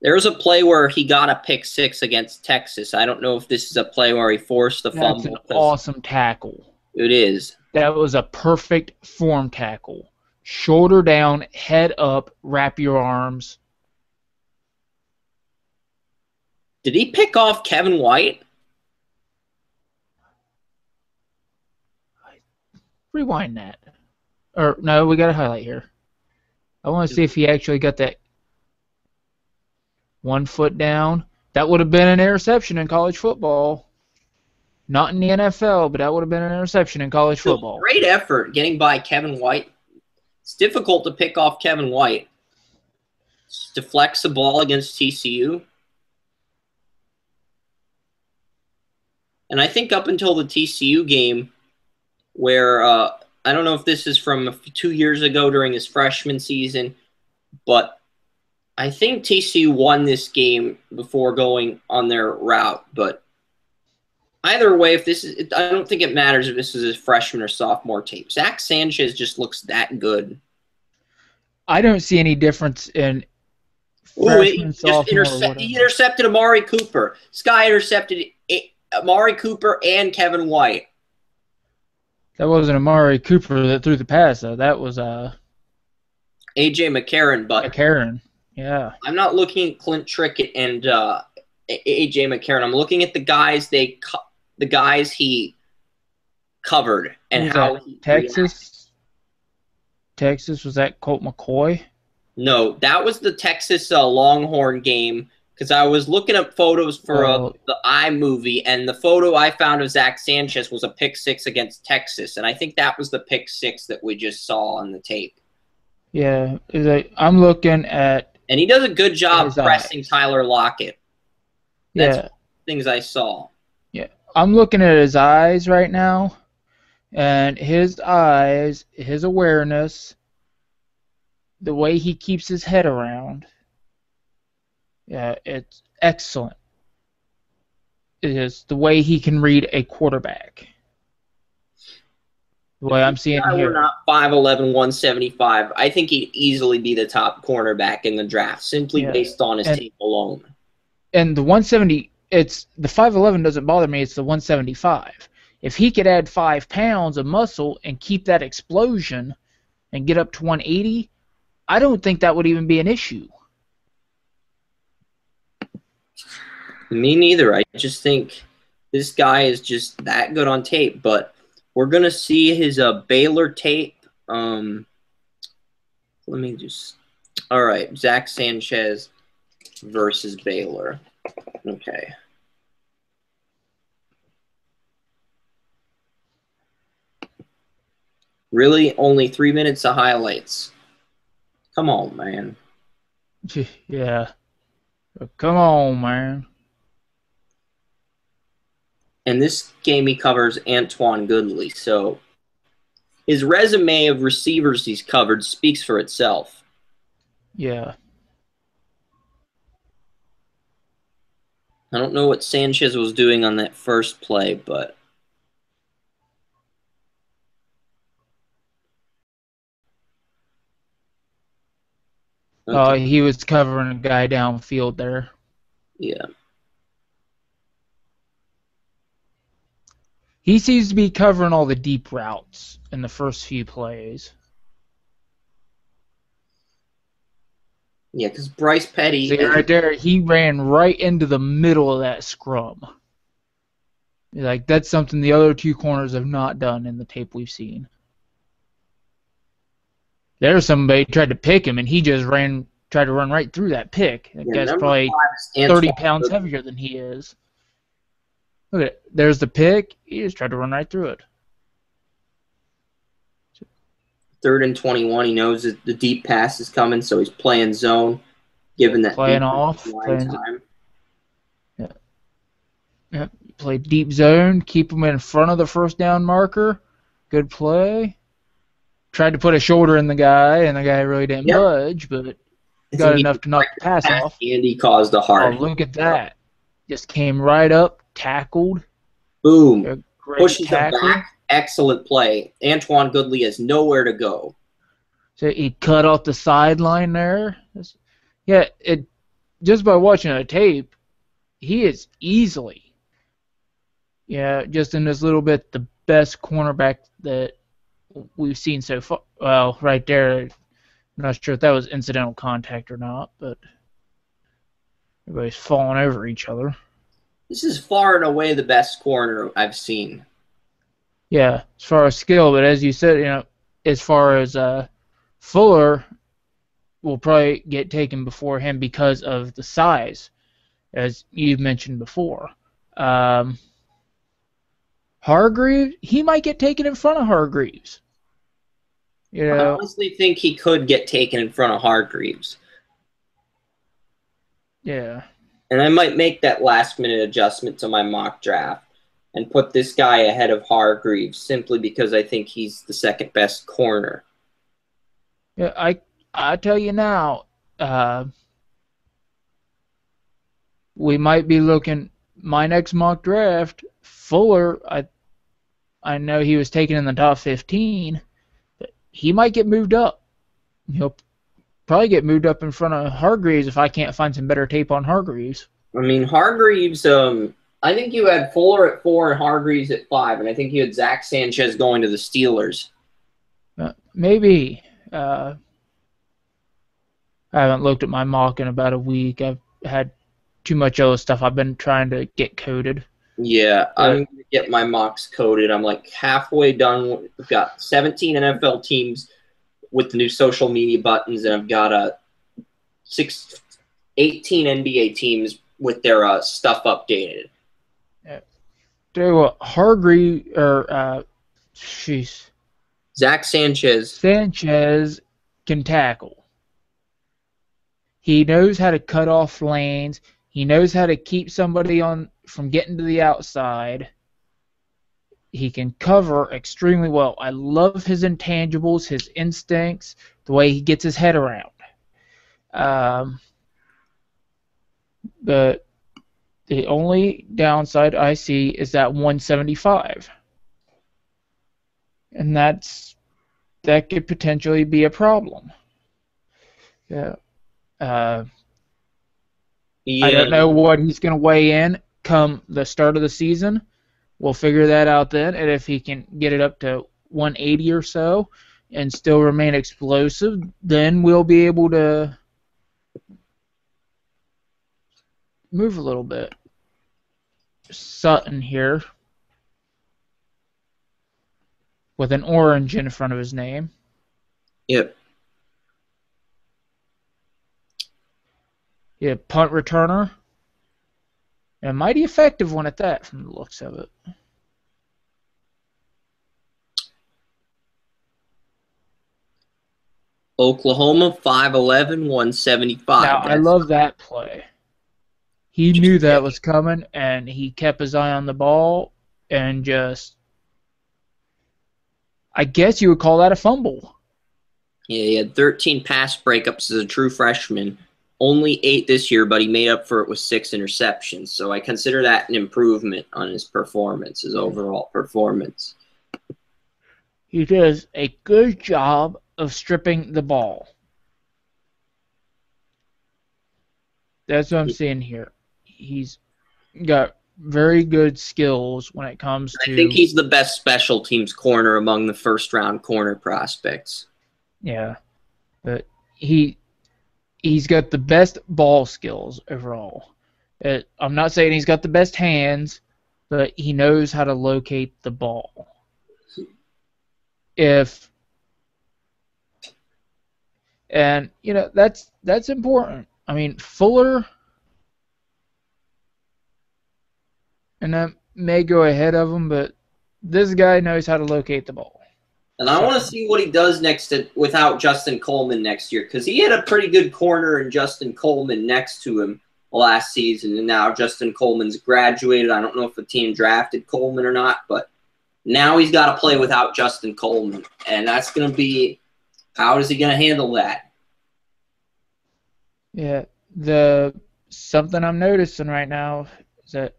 Speaker 1: There's a play where he got a pick six against Texas. I don't know if this is a play where he forced the fumble.
Speaker 2: That's an awesome tackle.
Speaker 1: It is.
Speaker 2: That was a perfect form tackle. Shoulder down, head up, wrap your arms.
Speaker 1: Did he pick off Kevin White?
Speaker 2: Rewind that. Or, no, we got a highlight here. I want to see if he actually got that 1 foot down. That would have been an interception in college football. Not in the NFL, but that would have been an interception in college football.
Speaker 1: Great effort getting by Kevin White. It's difficult to pick off Kevin White. Deflects the ball against TCU. And I think up until the TCU game, where I don't know if this is from 2 years ago during his freshman season, but I think TCU won this game before going on their route. But either way, if this is, I don't think it matters if this is his freshman or sophomore tape. Zach Sanchez just looks that good.
Speaker 2: I don't see any difference in freshman, sophomore.
Speaker 1: He intercepted Amari Cooper. Sky intercepted Amari Cooper and Kevin White.
Speaker 2: That wasn't Amari Cooper that threw the pass, though. That was
Speaker 1: A.J. McCarron.
Speaker 2: McCarron, yeah.
Speaker 1: I'm not looking at Clint Trickett and A.J. McCarron. I'm looking at the guys he covered and how he
Speaker 2: Texas.
Speaker 1: reacted.
Speaker 2: Texas, was that Colt McCoy?
Speaker 1: No, that was the Texas Longhorn game. Because I was looking up photos for the iMovie, and the photo I found of Zach Sanchez was a pick six against Texas, and I think that was the pick six that we just saw on the tape.
Speaker 2: Yeah, I'm looking at.
Speaker 1: And he does a good job pressing Tyler Lockett. That's things I saw.
Speaker 2: Yeah, I'm looking at his eyes right now, and his eyes, his awareness, the way he keeps his head around. Yeah, it's excellent. It is the way he can read a quarterback. The way I'm seeing here.
Speaker 1: We're not 5'11", 175. I think he'd easily be the top cornerback in the draft, simply based on his tape alone.
Speaker 2: And the 170, it's the 5'11" doesn't bother me. It's the 175. If he could add 5 pounds of muscle and keep that explosion and get up to 180, I don't think that would even be an issue.
Speaker 1: Me neither. I just think this guy is just that good on tape. But we're going to see his Baylor tape. Let me just – all right, Zach Sanchez versus Baylor. Okay. Really? Only 3 minutes of highlights. Come on, man.
Speaker 2: Yeah. Come on, man.
Speaker 1: And this game he covers Antoine Goodley. So his resume of receivers he's covered speaks for itself.
Speaker 2: Yeah.
Speaker 1: I don't know what Sanchez was doing on that first play, but
Speaker 2: he was covering a guy downfield there.
Speaker 1: Yeah.
Speaker 2: He seems to be covering all the deep routes in the first few plays.
Speaker 1: Yeah, because Bryce Petty...
Speaker 2: See, right there, he ran right into the middle of that scrum. Like, that's something the other two corners have not done in the tape we've seen. There's somebody tried to pick him, and he just tried to run right through that pick. That guy's probably 30 pounds heavier than he is. Look at it. There's the pick. He just tried to run right through it.
Speaker 1: 3rd and 21. He knows that the deep pass is coming, so he's playing zone, given that
Speaker 2: playing off
Speaker 1: time.
Speaker 2: Yeah. Play deep zone. Keep him in front of the first down marker. Good play. Tried to put a shoulder in the guy, and the guy really didn't budge, but got enough to knock the pass off.
Speaker 1: And he caused a hard.
Speaker 2: Oh, look at that. Just came right up. Tackled.
Speaker 1: Boom. Pushes him back. Excellent play. Antoine Goodley has nowhere to go.
Speaker 2: So he cut off the sideline there. Yeah, just by watching the tape, he is easily, just in this little bit, the best cornerback that we've seen so far. Well, right there, I'm not sure if that was incidental contact or not, but everybody's falling over each other.
Speaker 1: This is far and away the best corner I've seen.
Speaker 2: Yeah, as far as skill, but as you said, as far as Fuller will probably get taken before him because of the size, as you mentioned before. Hargreaves, he might get taken in front of Hargreaves.
Speaker 1: I honestly think he could get taken in front of Hargreaves.
Speaker 2: Yeah.
Speaker 1: And I might make that last-minute adjustment to my mock draft and put this guy ahead of Hargreaves simply because I think he's the second best corner.
Speaker 2: Yeah, I tell you now, we might be looking my next mock draft. Fuller, I know he was taken in the top 15, but he might get moved up. He'll probably get moved up in front of Hargreaves if I can't find some better tape on Hargreaves.
Speaker 1: I mean, Hargreaves, I think you had Fuller at 4 and Hargreaves at 5, and I think you had Zach Sanchez going to the Steelers.
Speaker 2: Maybe. I haven't looked at my mock in about a week. I've had too much other stuff I've been trying to get coded.
Speaker 1: Yeah, I'm going to get my mocks coded. I'm like halfway done. We've got 17 NFL teams with the new social media buttons, and I've got 18 NBA teams with their stuff updated.
Speaker 2: Tell you what, Hargreaves,
Speaker 1: Zach Sanchez.
Speaker 2: Sanchez can tackle. He knows how to cut off lanes. He knows how to keep somebody from getting to the outside. He can cover extremely well. I love his intangibles, his instincts, the way he gets his head around. But the only downside I see is that 175. And that could potentially be a problem. Yeah. I don't know what he's going to weigh in come the start of the season. We'll figure that out then. And if he can get it up to 180 or so and still remain explosive, then we'll be able to move a little bit. Sutton here with an orange in front of his name.
Speaker 1: Yep.
Speaker 2: Yeah, punt returner. And a mighty effective one at that from the looks of it.
Speaker 1: Oklahoma, 5'11", 175.
Speaker 2: Now, I love that play. He knew that was coming, and he kept his eye on the ball and just, I guess you would call that a fumble.
Speaker 1: Yeah, he had 13 pass breakups as a true freshman. Only 8 this year, but he made up for it with 6 interceptions. So I consider that an improvement on his performance, his overall performance.
Speaker 2: He does a good job of stripping the ball. That's what I'm seeing here. He's got very good skills when it comes to...
Speaker 1: I think he's the best special teams corner among the first-round corner prospects.
Speaker 2: Yeah, but he's got the best ball skills overall. I'm not saying he's got the best hands, but he knows how to locate the ball. And that's important. I mean, Fuller, and that may go ahead of him, but this guy knows how to locate the ball.
Speaker 1: And I want to see what he does without Justin Coleman next year, because he had a pretty good corner in Justin Coleman next to him last season, and now Justin Coleman's graduated. I don't know if the team drafted Coleman or not, but now he's got to play without Justin Coleman, and that's going to be – how is he going to handle that?
Speaker 2: Yeah, something I'm noticing right now is that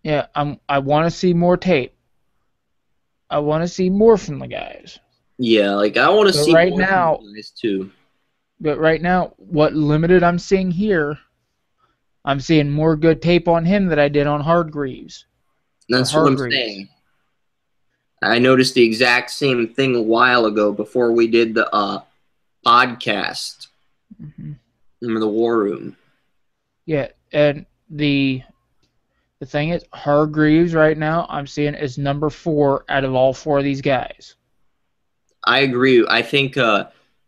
Speaker 2: I want to see more tape. I want to see more from the guys.
Speaker 1: Yeah, I want to see
Speaker 2: right
Speaker 1: more
Speaker 2: now,
Speaker 1: from the guys too.
Speaker 2: But right now, what limited I'm seeing here, I'm seeing more good tape on him than I did on Hargreaves.
Speaker 1: That's what I'm saying. I noticed the exact same thing a while ago before we did the podcast.
Speaker 2: Mm-hmm.
Speaker 1: In the War Room.
Speaker 2: Yeah, and the thing is, Hargreaves right now I'm seeing is number 4 out of all 4 of these guys.
Speaker 1: I agree. I think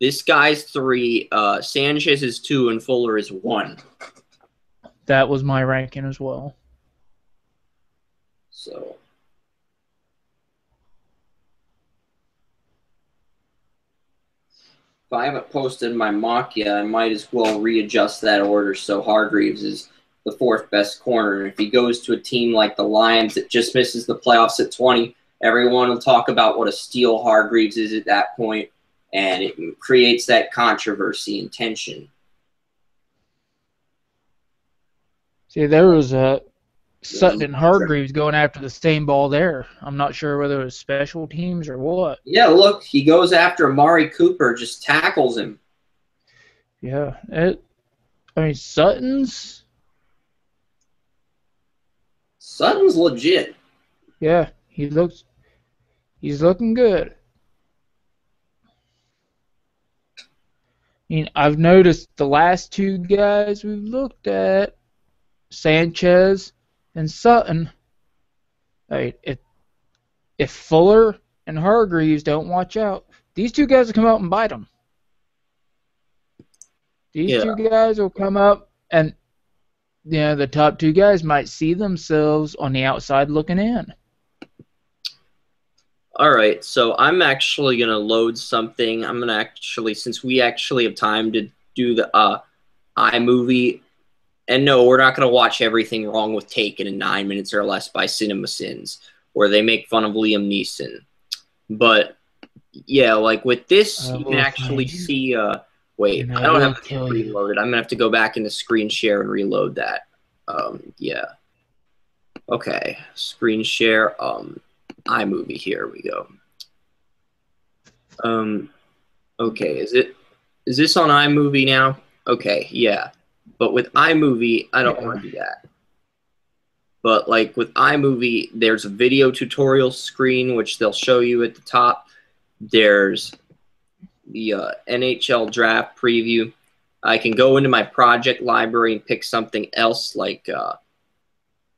Speaker 1: this guy's 3, Sanchez is 2, and Fuller is 1.
Speaker 2: That was my ranking as well.
Speaker 1: So, if I haven't posted my mock yet, I might as well readjust that order so Hargreaves is the 4th best corner. And if he goes to a team like the Lions that just misses the playoffs at 20, everyone will talk about what a steal Hargreaves is at that point, and it creates that controversy and tension.
Speaker 2: See, there was a Sutton and Hargreaves going after the same ball there. I'm not sure whether it was special teams or what.
Speaker 1: Yeah, look, he goes after Amari Cooper, just tackles him.
Speaker 2: Yeah, I mean, Sutton's
Speaker 1: legit.
Speaker 2: Yeah, he's looking good. I mean, I've noticed the last 2 guys we've looked at, Sanchez and Sutton. I mean, if Fuller and Hargreaves don't watch out, these 2 guys will come out and bite them. These 2 guys will come up, and the top 2 guys might see themselves on the outside looking in.
Speaker 1: All right, so I'm actually going to load something. I'm going to actually, since we actually have time to do the iMovie, and no, we're not going to watch Everything Wrong with Taken in 9 minutes or less by Cinema Sins, where they make fun of Liam Neeson. But, yeah, like with this, you can actually see, wait, I don't have it reloaded. I'm going to have to go back into screen share and reload that. Yeah. Okay, screen share, iMovie, here we go. Okay, is this on iMovie now? Okay, yeah. But with iMovie, I don't want to do that. But like with iMovie, there's a video tutorial screen, which they'll show you at the top. There's the NHL draft preview. I can go into my project library and pick something else. Like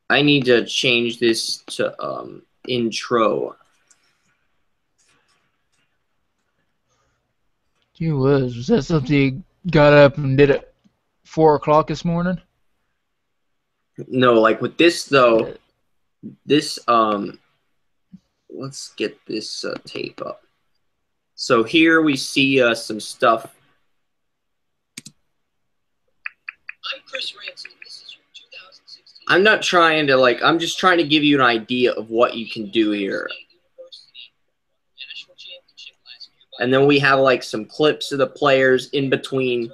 Speaker 1: I need to change this to intro.
Speaker 2: Gee whiz, was that something you got up and did at 4 o'clock this morning?
Speaker 1: No, like with this though, this let's get this tape up. So here we see some stuff. I'm Chris Ransom. This is your 2016. I'm not trying to like. I'm just trying to give you an idea of what you can do here. And then we have like some clips of the players in between.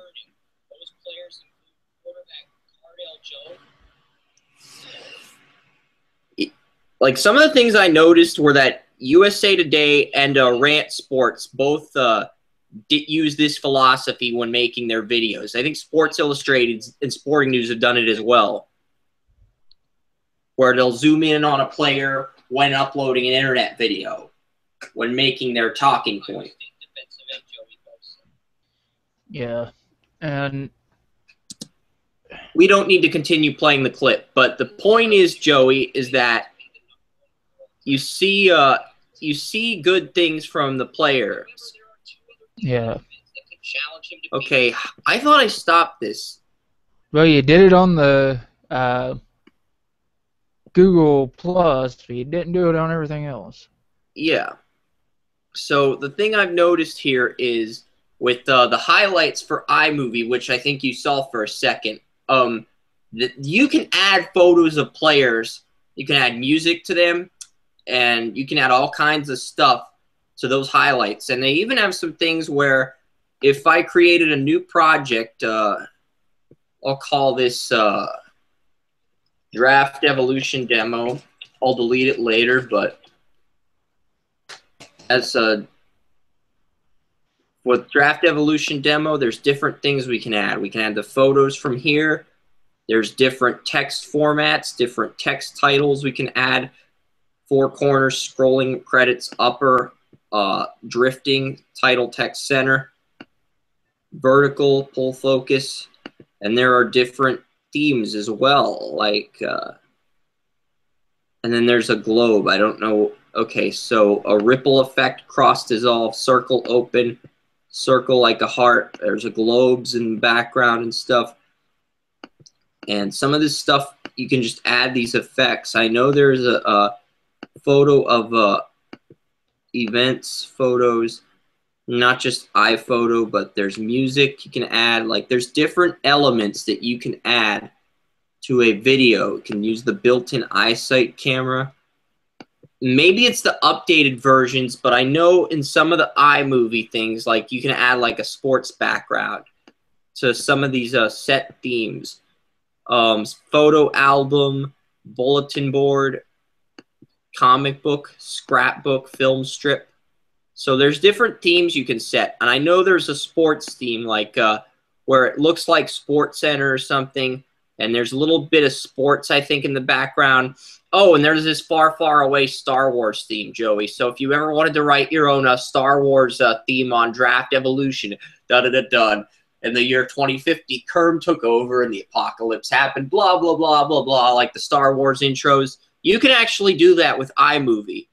Speaker 1: Like some of the things I noticed were that USA Today and Rant Sports both did use this philosophy when making their videos. I think Sports Illustrated and Sporting News have done it as well, where they'll zoom in on a player when uploading an internet video when making their talking point.
Speaker 2: Yeah, and
Speaker 1: we don't need to continue playing the clip, but the point is, Joey, is that you see good things from the players.
Speaker 2: Yeah.
Speaker 1: Okay, I thought I stopped this.
Speaker 2: Well, you did it on the Google Plus, but you didn't do it on everything else.
Speaker 1: Yeah. So the thing I've noticed here is with the highlights for iMovie, which I think you saw for a second, you can add photos of players. You can add music to them, and you can add all kinds of stuff to those highlights. And they even have some things where if I created a new project, I'll call this Draft Evolution Demo. I'll delete it later, but as for with Draft Evolution demo, there's different things we can add. We can add the photos from here. There's different text formats, different text titles we can add. 4 corners, scrolling credits, upper, drifting, title, text, center, vertical, pull focus, and there are different themes as well, like, and then there's a globe. I don't know. Okay, so a ripple effect, cross dissolve, circle open, circle like a heart. There's a globes in the background and stuff. And some of this stuff, you can just add these effects. I know there's a photo of events, photos, not just iPhoto, but there's music you can add. Like, there's different elements that you can add to a video. You can use the built-in iSight camera. Maybe it's the updated versions, but I know in some of the iMovie things, like, you can add like a sports background to some of these set themes. Photo album, bulletin board, comic book, scrapbook, film strip. So there's different themes you can set. And I know there's a sports theme, like where it looks like Sports Center or something, and there's a little bit of sports, I think, in the background. Oh, and there's this Far, Far Away Star Wars theme, Joey. So if you ever wanted to write your own Star Wars theme on Draft Evolution, da-da-da-da, in the year 2050, Kerm took over and the apocalypse happened, blah, blah, blah, blah, blah, like the Star Wars intros, you can actually do that with iMovie.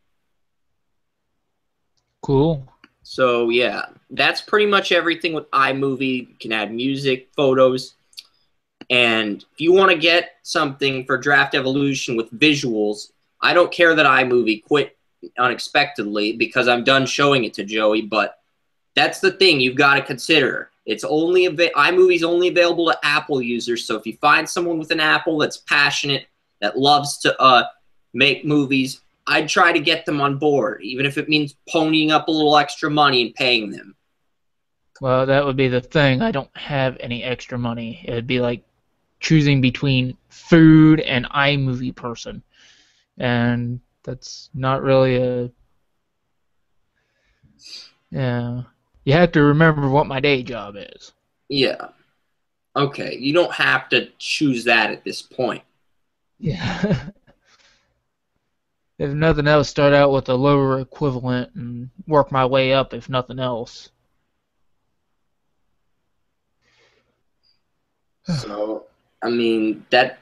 Speaker 2: Cool.
Speaker 1: So, yeah, that's pretty much everything with iMovie. You can add music, photos. And if you want to get something for Draft Evolution with visuals, I don't care that iMovie quit unexpectedly because I'm done showing it to Joey, but that's the thing you've got to consider. It's only iMovie's only available to Apple users, so if you find someone with an Apple that's passionate, that loves to make movies, I'd try to get them on board, even if it means ponying up a little extra money and paying them.
Speaker 2: Well, that would be the thing. I don't have any extra money. It would be like choosing between food and iMovie person. And that's not really a... Yeah. You have to remember what my day job is.
Speaker 1: Yeah. Okay, you don't have to choose that at this point.
Speaker 2: Yeah. If nothing else, start out with a lower equivalent and work my way up if nothing else.
Speaker 1: So, I mean, that,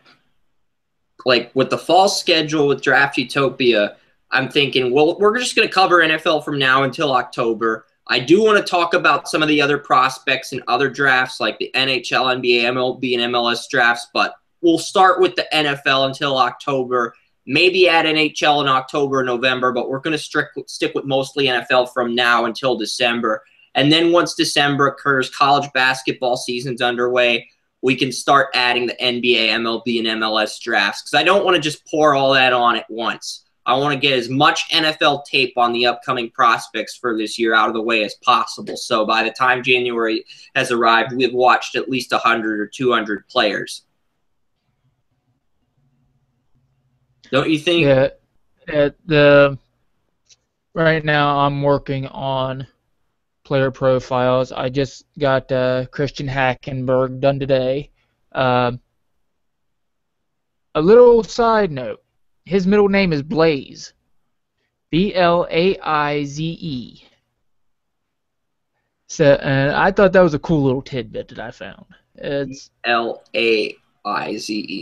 Speaker 1: like, with the fall schedule with Draft Utopia, I'm thinking, well, we're just going to cover NFL from now until October. I do want to talk about some of the other prospects in other drafts, like the NHL, NBA, MLB, and MLS drafts, but we'll start with the NFL until October. Maybe add NHL in October and November, but we're going to stick with mostly NFL from now until December. And then once December occurs, college basketball season's underway, we can start adding the NBA, MLB, and MLS drafts, because I don't want to just pour all that on at once. I want to get as much NFL tape on the upcoming prospects for this year out of the way as possible. So by the time January has arrived, we've watched at least 100 or 200 players. Don't you think?
Speaker 2: Yeah. Right now I'm working on player profiles. I just got Christian Hackenberg done today. A little side note. His middle name is Blaze. Blaize. So, and I thought that was a cool little tidbit that I found. It's
Speaker 1: Laize,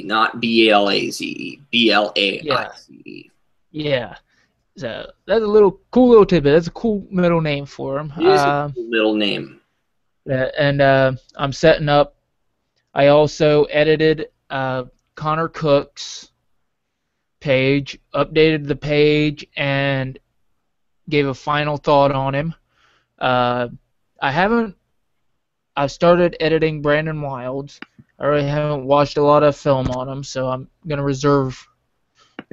Speaker 1: not Blaze. Blaize.
Speaker 2: Yeah. So that's a little cool little tidbit. That's a cool middle name for him.
Speaker 1: It is a cool middle name.
Speaker 2: And I'm setting up. I also edited Connor Cook's page, updated the page, and gave a final thought on him. I've started editing Brandon Wilds. I really haven't watched a lot of film on him, so I'm going to reserve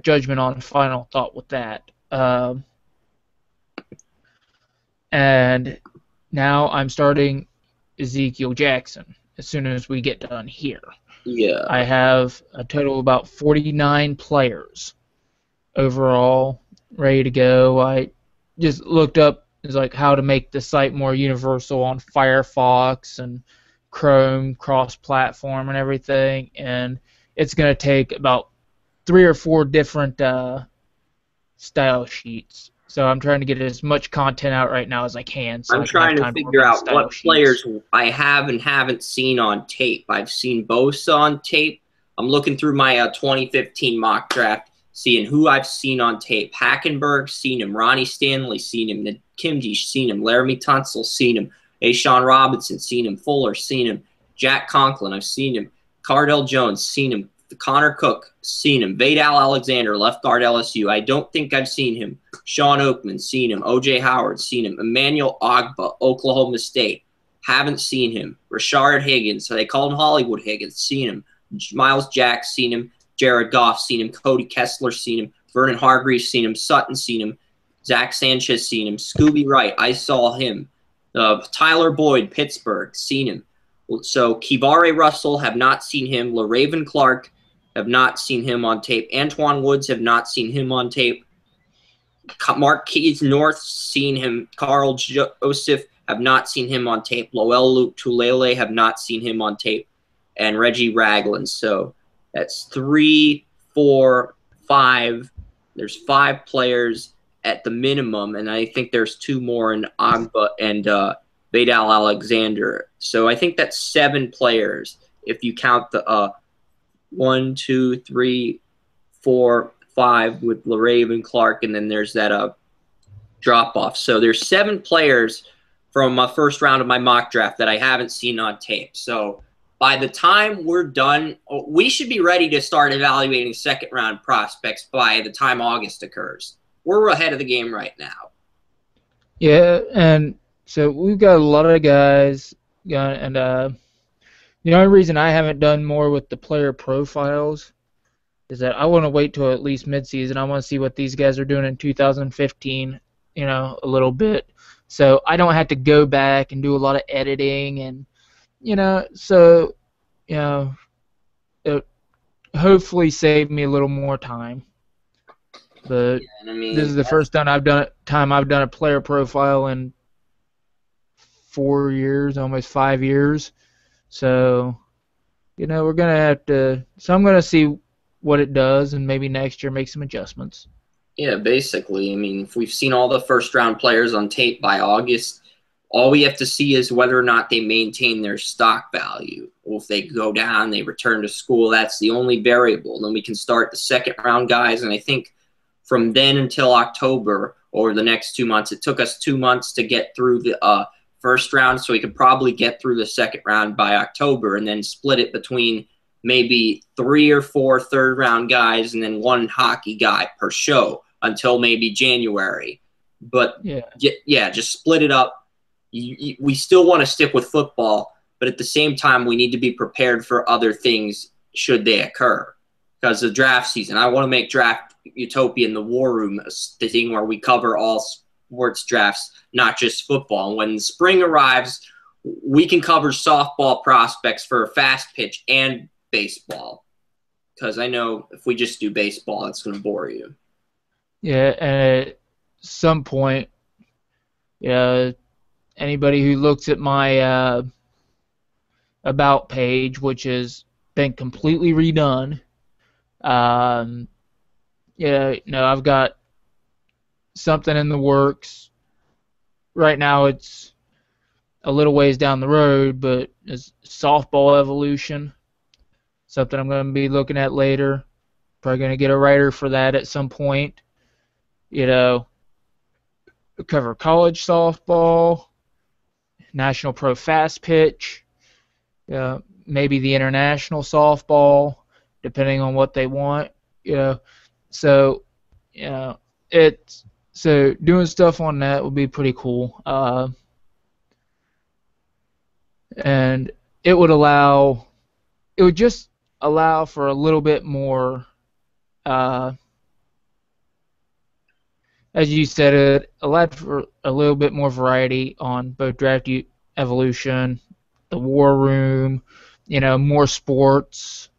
Speaker 2: judgment on final thought with that. And now I'm starting Ezekiel Jackson as soon as we get done here.
Speaker 1: Yeah.
Speaker 2: I have a total of about 49 players overall ready to go. I just looked up is like how to make the site more universal on Firefox and Chrome cross-platform and everything, and it's going to take about 3 or 4 different style sheets. So I'm trying to get as much content out right now as I can, so
Speaker 1: I'm
Speaker 2: I can have
Speaker 1: trying to
Speaker 2: time to work
Speaker 1: figure
Speaker 2: on the
Speaker 1: out
Speaker 2: style
Speaker 1: what
Speaker 2: sheets.
Speaker 1: players I have and haven't seen on tape. I've seen Bosa on tape. I'm looking through my 2015 mock draft, seeing who I've seen on tape. Hackenberg, seen him. Ronnie Stanley, seen him. Kimji, seen him. Laramie Tunsil, seen him. Ashawn Robinson, seen him. Fuller, seen him. Jack Conklin, I've seen him. Cardell Jones, seen him. Connor Cook, seen him. Vadal Alexander, left guard LSU. I don't think I've seen him. Sean Oakman, seen him. O.J. Howard, seen him. Emmanuel Ogba, Oklahoma State, haven't seen him. Rashard Higgins, so they call him Hollywood Higgins, seen him. Miles Jack, seen him. Jared Goff, seen him. Cody Kessler, seen him. Vernon Hargreaves, seen him. Sutton, seen him. Zach Sanchez, seen him. Scooby Wright, I saw him. Tyler Boyd, Pittsburgh, seen him. So Kivare Russell, have not seen him. LaRaven Clark, have not seen him on tape. Antoine Woods, have not seen him on tape. Marquise North, seen him. Carl Joseph, have not seen him on tape. Loel Tulele, have not seen him on tape. And Reggie Ragland. So that's 3, 4, 5. There's 5 players at the minimum, and I think there's 2 more in Agba and Vadal Alexander. So I think that's 7 players if you count the 1, 2, 3, 4, 5 with LaRaven Clark, and then there's that drop off. So there's 7 players from my first round of my mock draft that I haven't seen on tape. So by the time we're done, we should be ready to start evaluating second round prospects by the time August occurs. We're ahead of the game right now.
Speaker 2: Yeah, and so we've got a lot of guys, and the only reason I haven't done more with the player profiles is that I want to wait till at least midseason. I want to see what these guys are doing in 2015, a little bit. So I don't have to go back and do a lot of editing and, so, it hopefully save me a little more time. But this is the first time I've done a player profile in 4 years, almost 5 years. So, we're going to have to – so I'm going to see what it does and maybe next year make some adjustments.
Speaker 1: Yeah, basically. I mean, if we've seen all the first-round players on tape by August, all we have to see is whether or not they maintain their stock value. Or if they go down, they return to school, that's the only variable. Then we can start the second-round guys, and I think from then until October or the next 2 months, it took us 2 months to get through the first round, so we could probably get through the second round by October and then split it between maybe 3 or 4 third-round guys and then 1 hockey guy per show until maybe January. But, yeah, just split it up. We still want to stick with football, but at the same time, we need to be prepared for other things should they occur. Because the draft season, I want to make Draft Utopia in the War Room the thing where we cover all sports drafts, not just football. And when spring arrives, we can cover softball prospects for fast pitch and baseball. Because I know if we just do baseball, it's going to bore you.
Speaker 2: Yeah, and at some point, anybody who looks at my About page, which has been completely redone, I've got something in the works. Right now it's a little ways down the road, but it's softball evolution, something I'm going to be looking at later. Probably going to get a writer for that at some point. Cover college softball, National Pro Fast Pitch, maybe the international softball, depending on what they want. So doing stuff on that would be pretty cool. And it would just allow for a little bit more, as you said, it allowed for a little bit more variety on both Draft Evolution, the War Room, more sports,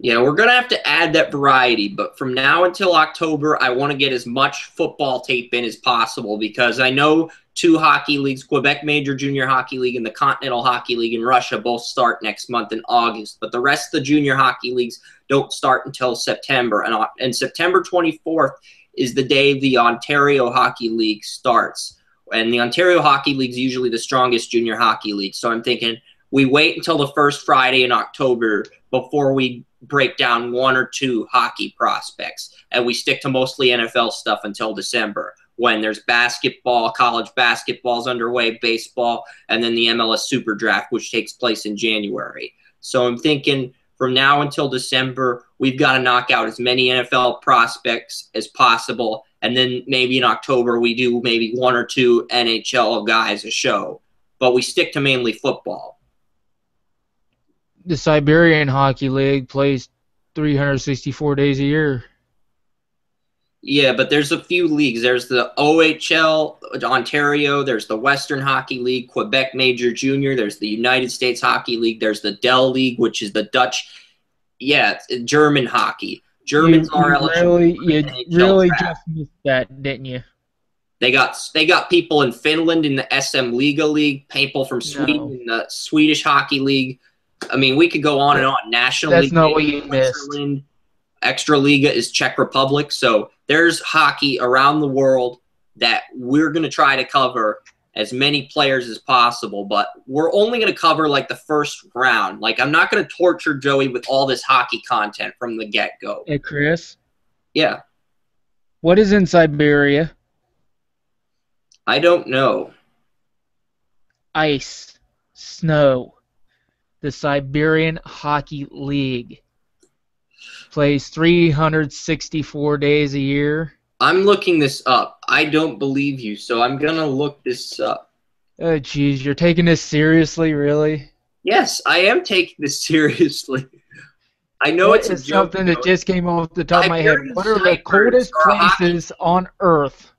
Speaker 1: Yeah, we're going to have to add that variety, but from now until October, I want to get as much football tape in as possible because I know two hockey leagues, Quebec Major Junior Hockey League and the Continental Hockey League in Russia, both start next month in August, but the rest of the junior hockey leagues don't start until September. And September 24th is the day the Ontario Hockey League starts. And the Ontario Hockey League is usually the strongest junior hockey league. So I'm thinking we wait until the first Friday in October before we break down one or two hockey prospects. And we stick to mostly NFL stuff until December when there's basketball, college basketball's underway, baseball, and then the MLS Super Draft, which takes place in January. So I'm thinking from now until December, we've got to knock out as many NFL prospects as possible. And then maybe in October, we do maybe one or two NHL guys a show. But we stick to mainly football.
Speaker 2: The Siberian Hockey League plays 364 days a year.
Speaker 1: Yeah, but there's a few leagues. There's the OHL, Ontario. There's the Western Hockey League, Quebec Major Junior. There's the United States Hockey League. There's the Dell League, which is the Dutch, German hockey. Germans are eligible.
Speaker 2: You really just missed that, didn't you?
Speaker 1: They got people in Finland in the SM Liga League, people from Sweden in the Swedish Hockey League. I mean, we could go on and on. National
Speaker 2: That's
Speaker 1: League.
Speaker 2: not what you missed.
Speaker 1: Extra Liga is Czech Republic. So there's hockey around the world that we're going to try to cover as many players as possible. But we're only going to cover like the first round. Like I'm not going to torture Joey with all this hockey content from the get-go.
Speaker 2: Hey, Chris.
Speaker 1: Yeah.
Speaker 2: What is in Siberia?
Speaker 1: I don't know.
Speaker 2: Ice. Snow. The Siberian Hockey League plays 364 days a year.
Speaker 1: I'm looking this up. I don't believe you, so I'm going to look this up.
Speaker 2: Oh, geez, you're taking this seriously, really?
Speaker 1: Yes, I am taking this seriously. I know
Speaker 2: what
Speaker 1: it's
Speaker 2: is something that just came off the top of my head. What are the coldest places on Earth?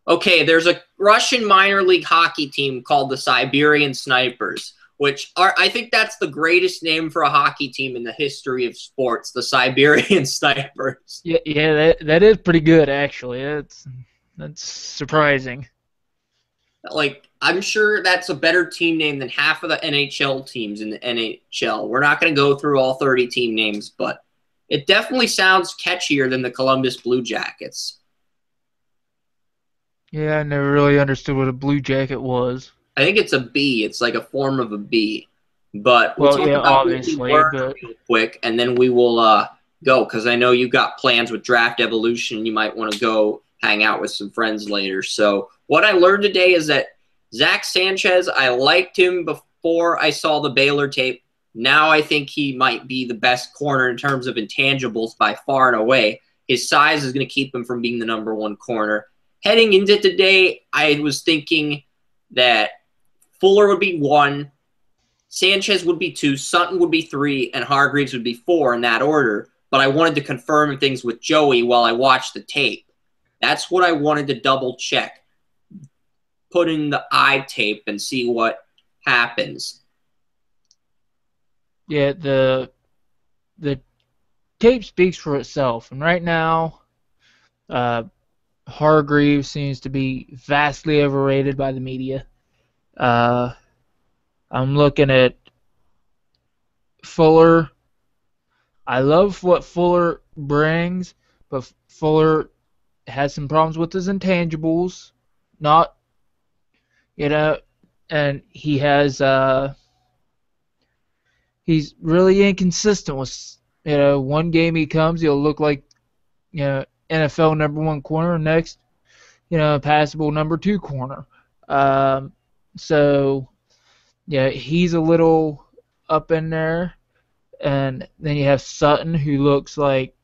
Speaker 1: Okay, there's a Russian minor league hockey team called the Siberian Snipers, which I think that's the greatest name for a hockey team in the history of sports, the Siberian Snipers.
Speaker 2: Yeah, that is pretty good, actually. That's surprising.
Speaker 1: Like, I'm sure that's a better team name than half of the NHL teams in the NHL. We're not going to go through all 30 team names, but it definitely sounds catchier than the Columbus Blue Jackets.
Speaker 2: Yeah, I never really understood what a Blue Jacket was.
Speaker 1: I think it's a bee. It's like a form of a bee. But we'll talk about
Speaker 2: obviously,
Speaker 1: real quick, and then we will go, because I know you got plans with Draft Evolution. You might want to go hang out with some friends later. So what I learned today is that Zach Sanchez, I liked him before I saw the Baylor tape. Now I think he might be the best corner in terms of intangibles by far and away. His size is going to keep him from being the number one corner. Heading into today, I was thinking that Fuller would be 1, Sanchez would be 2, Sutton would be 3, and Hargreaves would be 4 in that order. But I wanted to confirm things with Joey while I watched the tape. That's what I wanted to double check. Put in the eye tape and see what happens.
Speaker 2: Yeah, the tape speaks for itself. And right now, Hargreaves seems to be vastly overrated by the media. I'm looking at Fuller. I love what Fuller brings, but Fuller has some problems with his intangibles. And he has he's really inconsistent with, one game he comes, he'll look like, NFL number 1 corner, next, passable number 2 corner. So, yeah, he's a little up in there. And then you have Sutton, who looks like,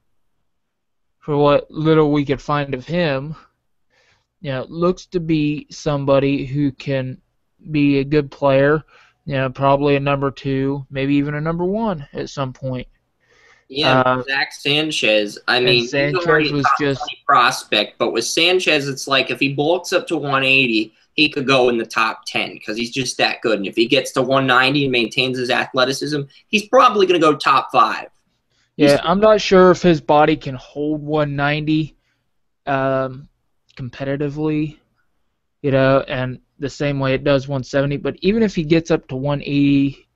Speaker 2: for what little we could find of him, looks to be somebody who can be a good player, probably a number 2, maybe even a number 1 at some point.
Speaker 1: Yeah, Zach Sanchez. I mean,
Speaker 2: Sanchez
Speaker 1: he's already
Speaker 2: was
Speaker 1: a top
Speaker 2: just
Speaker 1: 20 prospect, but with Sanchez, it's like if he bulks up to 180, he could go in the top 10 because he's just that good. And if he gets to 190 and maintains his athleticism, he's probably going to go top 5.
Speaker 2: Yeah, I'm not sure if his body can hold 190 competitively, and the same way it does 170. But even if he gets up to 180,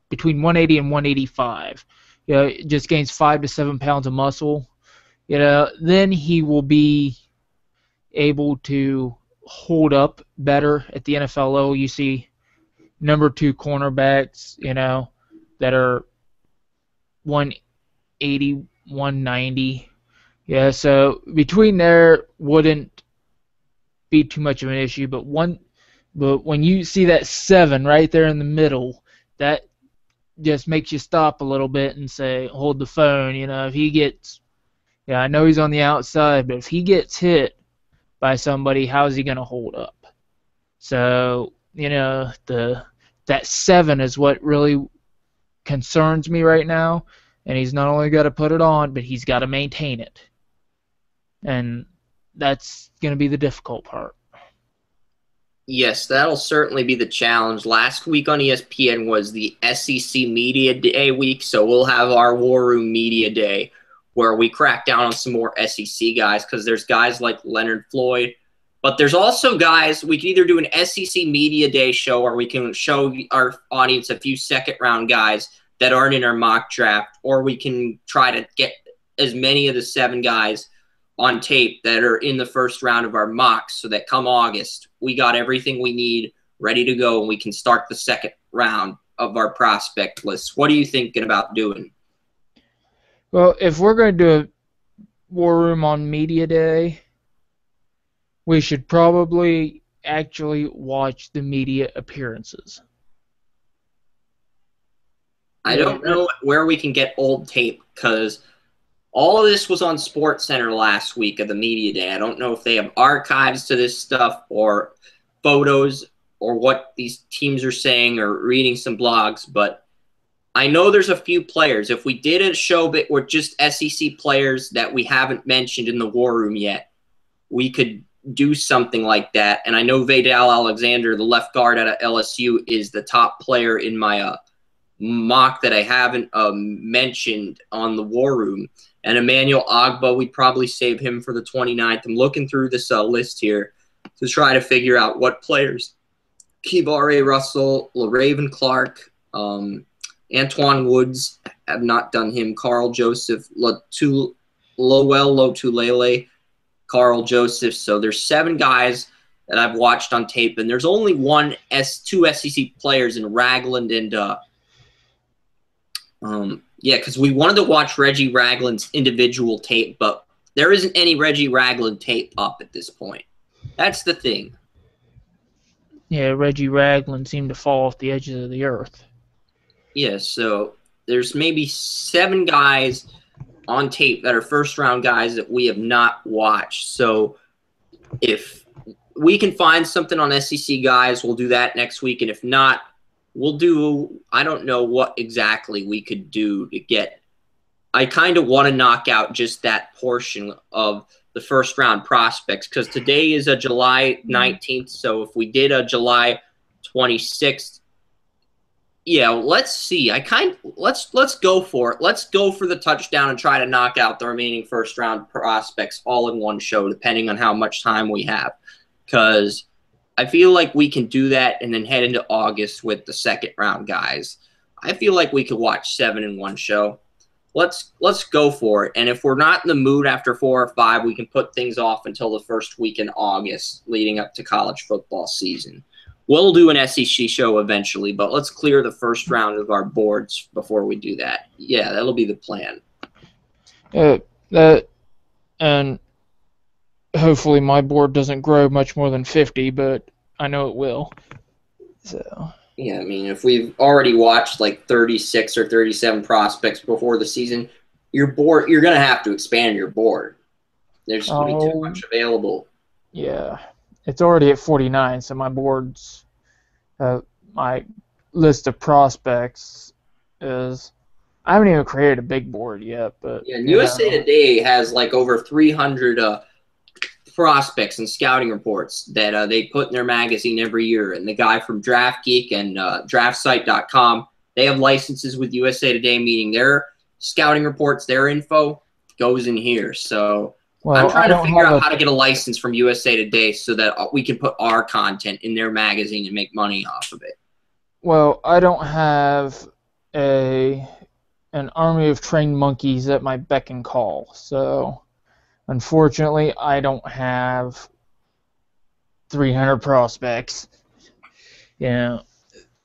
Speaker 2: between 180 and 185, it just gains 5 to 7 pounds of muscle, then he will be able to hold up better at the NFL level. You see number 2 cornerbacks, that are 180, 190. Yeah, so between there wouldn't be too much of an issue, but when you see that 7 right there in the middle, that just makes you stop a little bit and say, hold the phone. If he gets, I know he's on the outside, but if he gets hit by somebody, how is he going to hold up? So, that 7 is what really concerns me right now, and he's not only got to put it on, but he's got to maintain it. And that's going to be the difficult part.
Speaker 1: Yes, that'll certainly be the challenge. Last week on ESPN was the SEC Media Day week, so we'll have our War Room Media Day where we crack down on some more SEC guys because there's guys like Leonard Floyd, but there's also guys, we can either do an SEC Media Day show or we can show our audience a few second-round guys that aren't in our mock draft, or we can try to get as many of the 7 guys on tape that are in the first round of our mocks so that come August, we got everything we need ready to go and we can start the second round of our prospect list. What are you thinking about doing?
Speaker 2: Well, if we're going to do a War Room on Media Day, we should probably actually watch the media appearances.
Speaker 1: I don't know where we can get old tape because all of this was on SportsCenter last week of the media day. I don't know if they have archives to this stuff or photos or what these teams are saying or reading some blogs, but I know there's a few players. If we did a show that were just SEC players that we haven't mentioned in the War Room yet, we could do something like that. And I know Vadal Alexander, the left guard out of LSU, is the top player in my mock that I haven't mentioned on the War Room. And Emmanuel Ogba, we'd probably save him for the 29th. I'm looking through this list here to try to figure out what players. Kivare Russell, LaRaven Clark, Antoine Woods, have not done him. Carl Joseph, Lowell Lotulele, Carl Joseph. So there's 7 guys that I've watched on tape, and there's only two SEC players in Ragland and because we wanted to watch Reggie Ragland's individual tape, but there isn't any Reggie Ragland tape up at this point. That's the thing.
Speaker 2: Yeah, Reggie Ragland seemed to fall off the edges of the earth.
Speaker 1: Yeah, so there's maybe 7 guys on tape that are first-round guys that we have not watched. So if we can find something on SEC guys, we'll do that next week. And if not, we'll do, I don't know what exactly we could do to get. I kind of want to knock out just that portion of the first round prospects because today is a July 19th. So if we did a July 26th, yeah, let's see. Let's go for it. Let's go for the touchdown and try to knock out the remaining first round prospects all in one show, depending on how much time we have. Because I feel like we can do that and then head into August with the second round guys. I feel like we could watch 7 in one show. Let's go for it. And if we're not in the mood after 4 or 5, we can put things off until the first week in August leading up to college football season. We'll do an SEC show eventually, but let's clear the first round of our boards before we do that. Yeah, that'll be the plan.
Speaker 2: And hopefully my board doesn't grow much more than 50, but I know it will. So
Speaker 1: yeah, I mean, if we've already watched like 36 or 37 prospects before the season, your board, you're going to have to expand your board. There's going to be too much available.
Speaker 2: Yeah, it's already at 49, so my board's, my list of prospects is, I haven't even created a big board yet. But
Speaker 1: yeah, USA Today has like over 300 prospects and scouting reports that they put in their magazine every year. And the guy from Draft Geek and DraftSite.com, they have licenses with USA Today, meaning their scouting reports, their info goes in here. So I'm
Speaker 2: Well, I
Speaker 1: trying to
Speaker 2: don't
Speaker 1: figure
Speaker 2: have
Speaker 1: out
Speaker 2: a
Speaker 1: how to get a license from USA Today so that we can put our content in their magazine and make money off of it.
Speaker 2: well, I don't have an army of trained monkeys at my beck and call. So, unfortunately, I don't have 300 prospects. Yeah.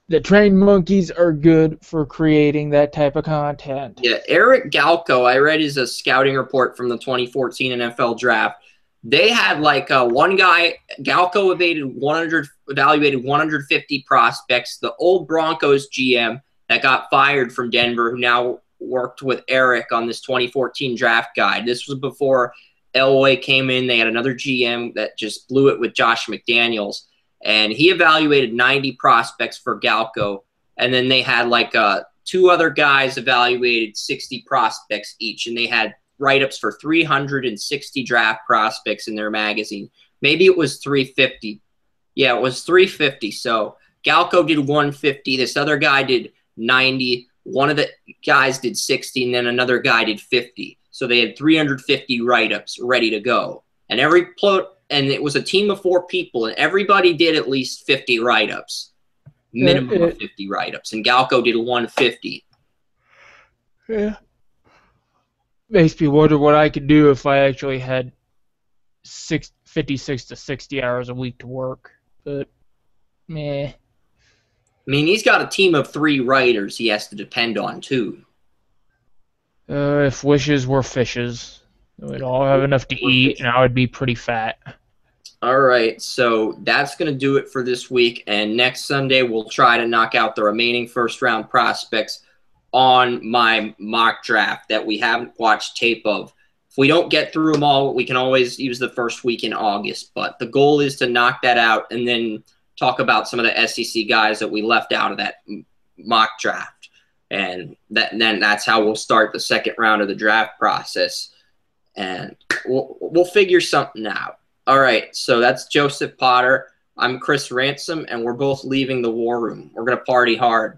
Speaker 2: The trained monkeys are good for creating that type of content.
Speaker 1: Yeah, Eric Galko, I read his scouting report from the 2014 NFL draft. They had like one guy, Galko evaluated 150 prospects. The old Broncos GM that got fired from Denver, who now worked with Eric on this 2014 draft guide. This was before Elway came in. They had another GM that just blew it with Josh McDaniels. And he evaluated 90 prospects for Galko. And then they had like two other guys evaluated 60 prospects each. And they had write-ups for 360 draft prospects in their magazine. Maybe it was 350. Yeah, it was 350. So Galko did 150. This other guy did 90. One of the guys did 60, and then another guy did 50. So they had 350 write-ups ready to go. And it was a team of 4 people, and everybody did at least 50 write-ups. Minimum of 50 write-ups. And Galko did 150.
Speaker 2: Yeah. Makes me wonder what I could do if I actually had 56 to 60 hours a week to work. But, meh.
Speaker 1: I mean, he's got a team of 3 writers he has to depend on, too.
Speaker 2: If wishes were fishes, we'd all have enough to eat, and I would be pretty fat.
Speaker 1: All right, so that's going to do it for this week. And next Sunday, we'll try to knock out the remaining first-round prospects on my mock draft that we haven't watched tape of. If we don't get through them all, we can always use the first week in August. But the goal is to knock that out and then talk about some of the SEC guys that we left out of that mock draft. And then that's how we'll start the second round of the draft process. And we'll figure something out. All right, so that's Joseph Potter. I'm Chris Ransom, and we're both leaving the war room. We're going to party hard.